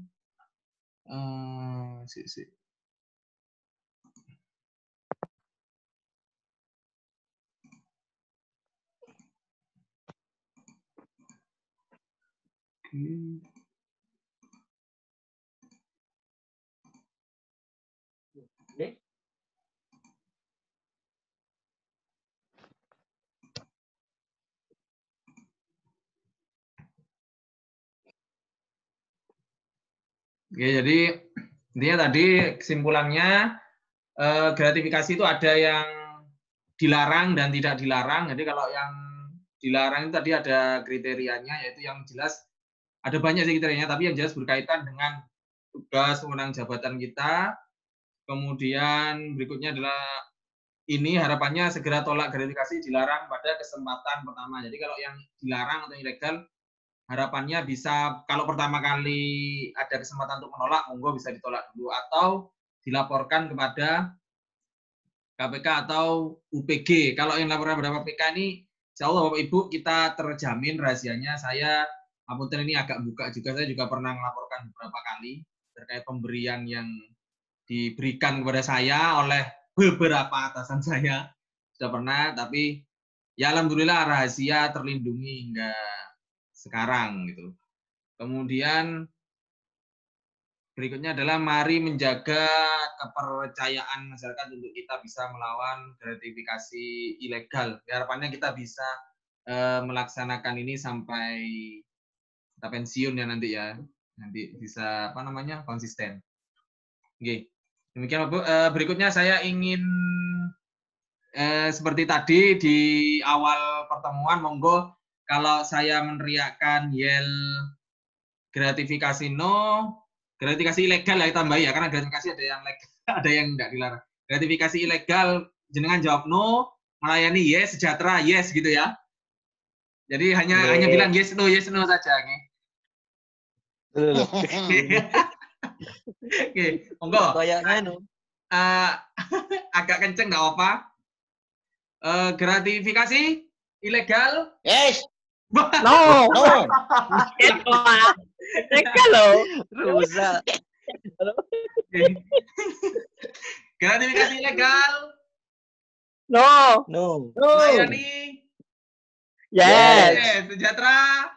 Speaker 1: Oke, jadi intinya tadi kesimpulannya gratifikasi itu ada yang dilarang dan tidak dilarang. Jadi kalau yang dilarang itu tadi ada kriterianya, yaitu yang jelas ada banyak sih kriterianya, tapi yang jelas berkaitan dengan tugas wewenang jabatan kita. Kemudian berikutnya adalah ini harapannya segera tolak gratifikasi dilarang pada kesempatan pertama. Jadi kalau yang dilarang atau ilegal harapannya bisa kalau pertama kali ada kesempatan untuk menolak, monggo bisa ditolak dulu atau dilaporkan kepada KPK atau UPG. Kalau yang laporan kepada KPK ini, insya Allah Bapak Ibu kita terjamin rahasianya. Saya Apunten ini agak buka juga, saya juga pernah melaporkan beberapa kali terkait pemberian yang diberikan kepada saya oleh beberapa atasan saya. Sudah pernah, tapi ya alhamdulillah rahasia terlindungi hingga sekarang gitu. Kemudian berikutnya adalah mari menjaga kepercayaan masyarakat untuk kita bisa melawan gratifikasi ilegal. Harapannya kita bisa melaksanakan ini sampai kita pensiun ya nanti ya. Nanti bisa apa namanya konsisten. Oke. Demikian berikutnya saya ingin seperti tadi di awal pertemuan, monggo kalau saya meneriakkan yel gratifikasi no, gratifikasi ilegal ya tambah ya, karena gratifikasi ada yang legal, ada yang enggak dilarang. Gratifikasi ilegal jenengan jawab no, melayani yes, sejahtera yes gitu ya. Jadi hanya bilang yes no saja nih. Oke, monggo.
Speaker 4: Kayaknya
Speaker 1: agak kenceng enggak apa? Gratifikasi ilegal?
Speaker 2: Yes.
Speaker 5: No.
Speaker 2: No.
Speaker 5: Ilegal loh.
Speaker 4: rusak.
Speaker 1: Gratifikasi ilegal?
Speaker 5: No.
Speaker 4: No.
Speaker 1: Melayani?
Speaker 5: Yes.
Speaker 1: Sejahtera?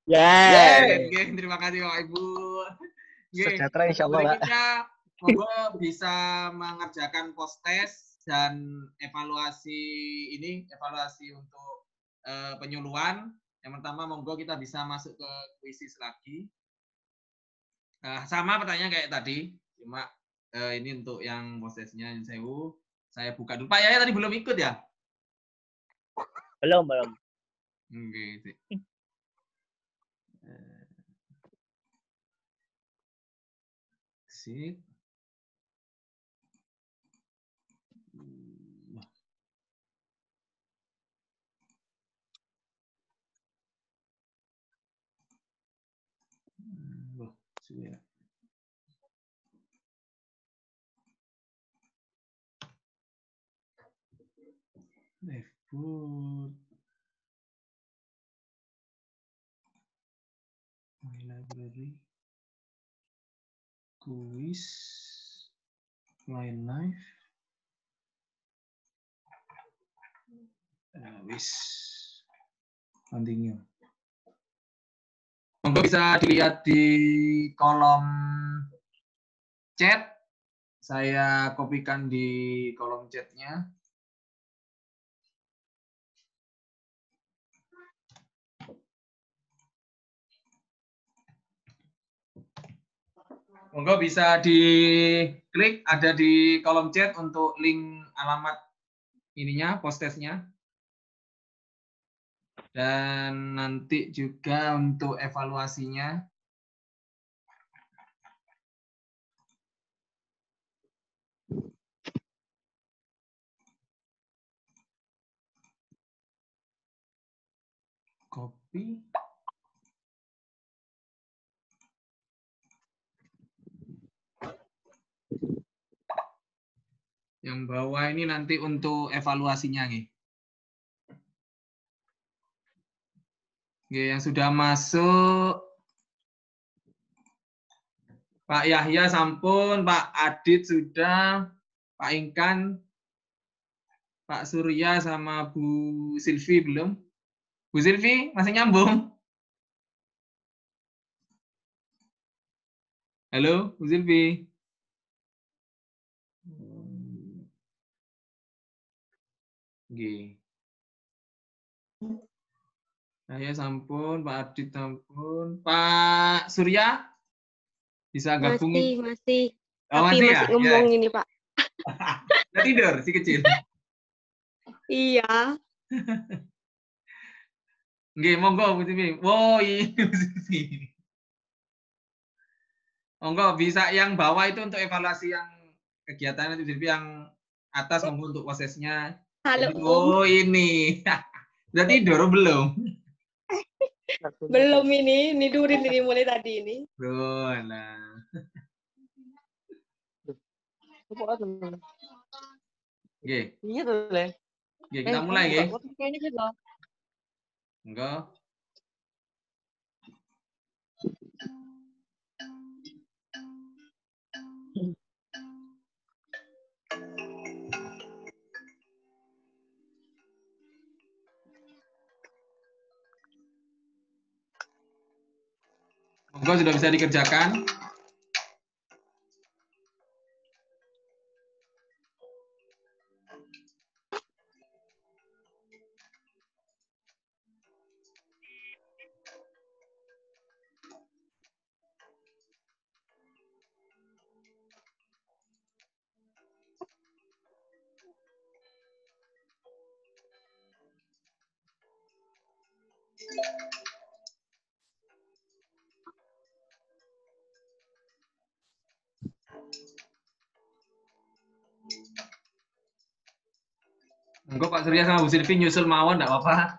Speaker 5: Yes.
Speaker 1: Oke, terima kasih Bapak Ibu.
Speaker 4: Sejahtera insya Allah, Pak.
Speaker 1: Berikutnya, monggo bisa mengerjakan post test dan evaluasi untuk penyuluhan. Yang pertama, monggo kita bisa masuk ke kuisis lagi. Sama pertanyaan kayak tadi, cuma ini untuk yang post testnya yang saya buka dulu. Pak Yaya tadi belum ikut ya?
Speaker 5: Belum.
Speaker 1: Oke. Sip. Sudah. Left My library. Quiz. Line live. Wis. Continue. Monggo bisa dilihat di kolom chat. Saya kopikan di kolom chatnya. Monggo bisa diklik, ada di kolom chat untuk link alamat ininya, post testnya. Dan nanti juga untuk evaluasinya. Copy. Yang bawah ini nanti untuk evaluasinya nih. Oke, yang sudah masuk Pak Yahya sampun, Pak Adit sudah, Pak Ingkan, Pak Surya sama Bu Silvi belum. Bu Silvi masih nyambung? Halo, Bu Silvi. Oke. Saya sampun, Pak Adit sampun, Pak Surya bisa gabung?
Speaker 3: Masih.
Speaker 1: Oh,
Speaker 3: Tapi masih
Speaker 1: ya?
Speaker 3: ngomong
Speaker 1: Ya.
Speaker 3: ini, Pak.
Speaker 1: Udah tidur si kecil.
Speaker 3: Iya.
Speaker 1: Nggih, monggo Bu Silvi. Oh, ini Bu Silvi. Monggo bisa yang bawah itu untuk evaluasi yang kegiatan Bu Silvi, yang atas monggo untuk prosesnya.
Speaker 3: Halo,
Speaker 1: Oh, ini. Udah tidur belum?
Speaker 3: Belum ini nidurin ini mulai tadi ini.
Speaker 1: Bro, nah. Oke.
Speaker 4: Iya tuh, Le.
Speaker 1: Oke, kita mulai nggih.
Speaker 3: Kayaknya juga.
Speaker 1: Enggak. Monggo sudah bisa dikerjakan. Monggo Pak Surya sama Bu Silvi nyusul mawon enggak apa-apa.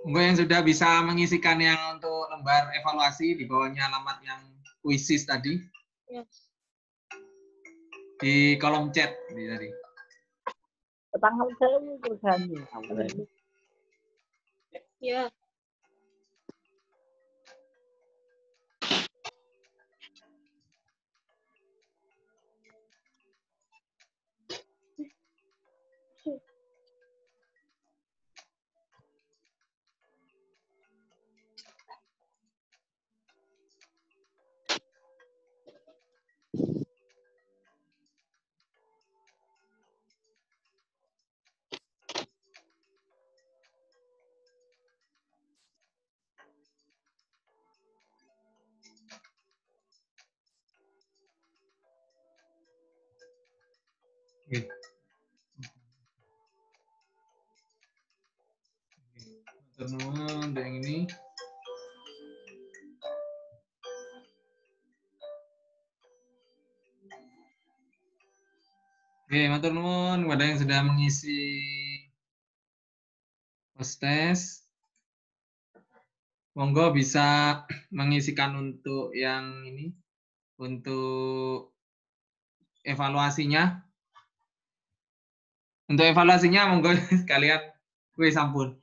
Speaker 1: Monggo yang sudah bisa mengisikan yang untuk lembar evaluasi di bawahnya alamat yang kuisis tadi.
Speaker 3: Yes.
Speaker 1: di kolom chat ini tadi.
Speaker 5: Tanggal saya kan.
Speaker 3: Ya.
Speaker 1: Oke. Teman-teman, yang ini. Oke, matur nuwun kepada yang sudah mengisi post-test. Monggo bisa mengisikan untuk yang ini, untuk evaluasinya. Untuk evaluasinya monggo sekalian wis sampun.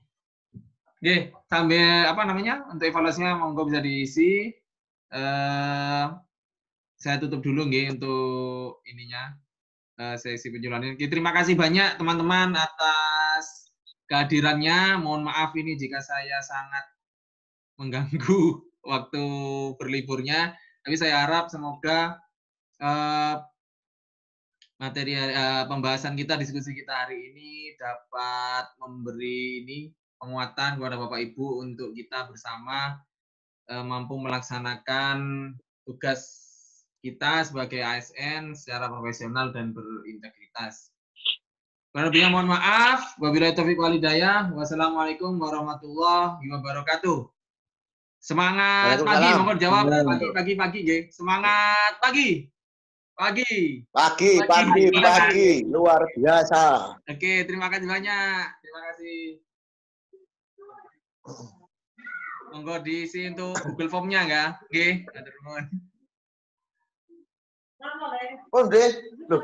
Speaker 1: Oke, sambil apa namanya? Untuk evaluasinya monggo bisa diisi. Saya tutup dulu nggih untuk ininya. Sesi penjualan ini. Terima kasih banyak teman-teman atas kehadirannya. Mohon maaf ini jika saya sangat mengganggu waktu berliburnya. Tapi saya harap semoga materi pembahasan kita, diskusi kita hari ini dapat memberi ini penguatan kepada Bapak Ibu untuk kita bersama mampu melaksanakan tugas kita sebagai ASN secara profesional dan berintegritas. Kurang lebihnya mohon maaf. Wabillahi taufiq wal hidayah. Wassalamualaikum warahmatullahi wabarakatuh. Semangat pagi, monggo jawab pagi, nggih. Semangat pagi. Pagi.
Speaker 2: Luar biasa.
Speaker 1: Oke, terima kasih banyak. Terima kasih. Monggo diisi untuk Google Form-nya enggak? Nggih, atur nuwun.
Speaker 2: Oh, nggih. Loh.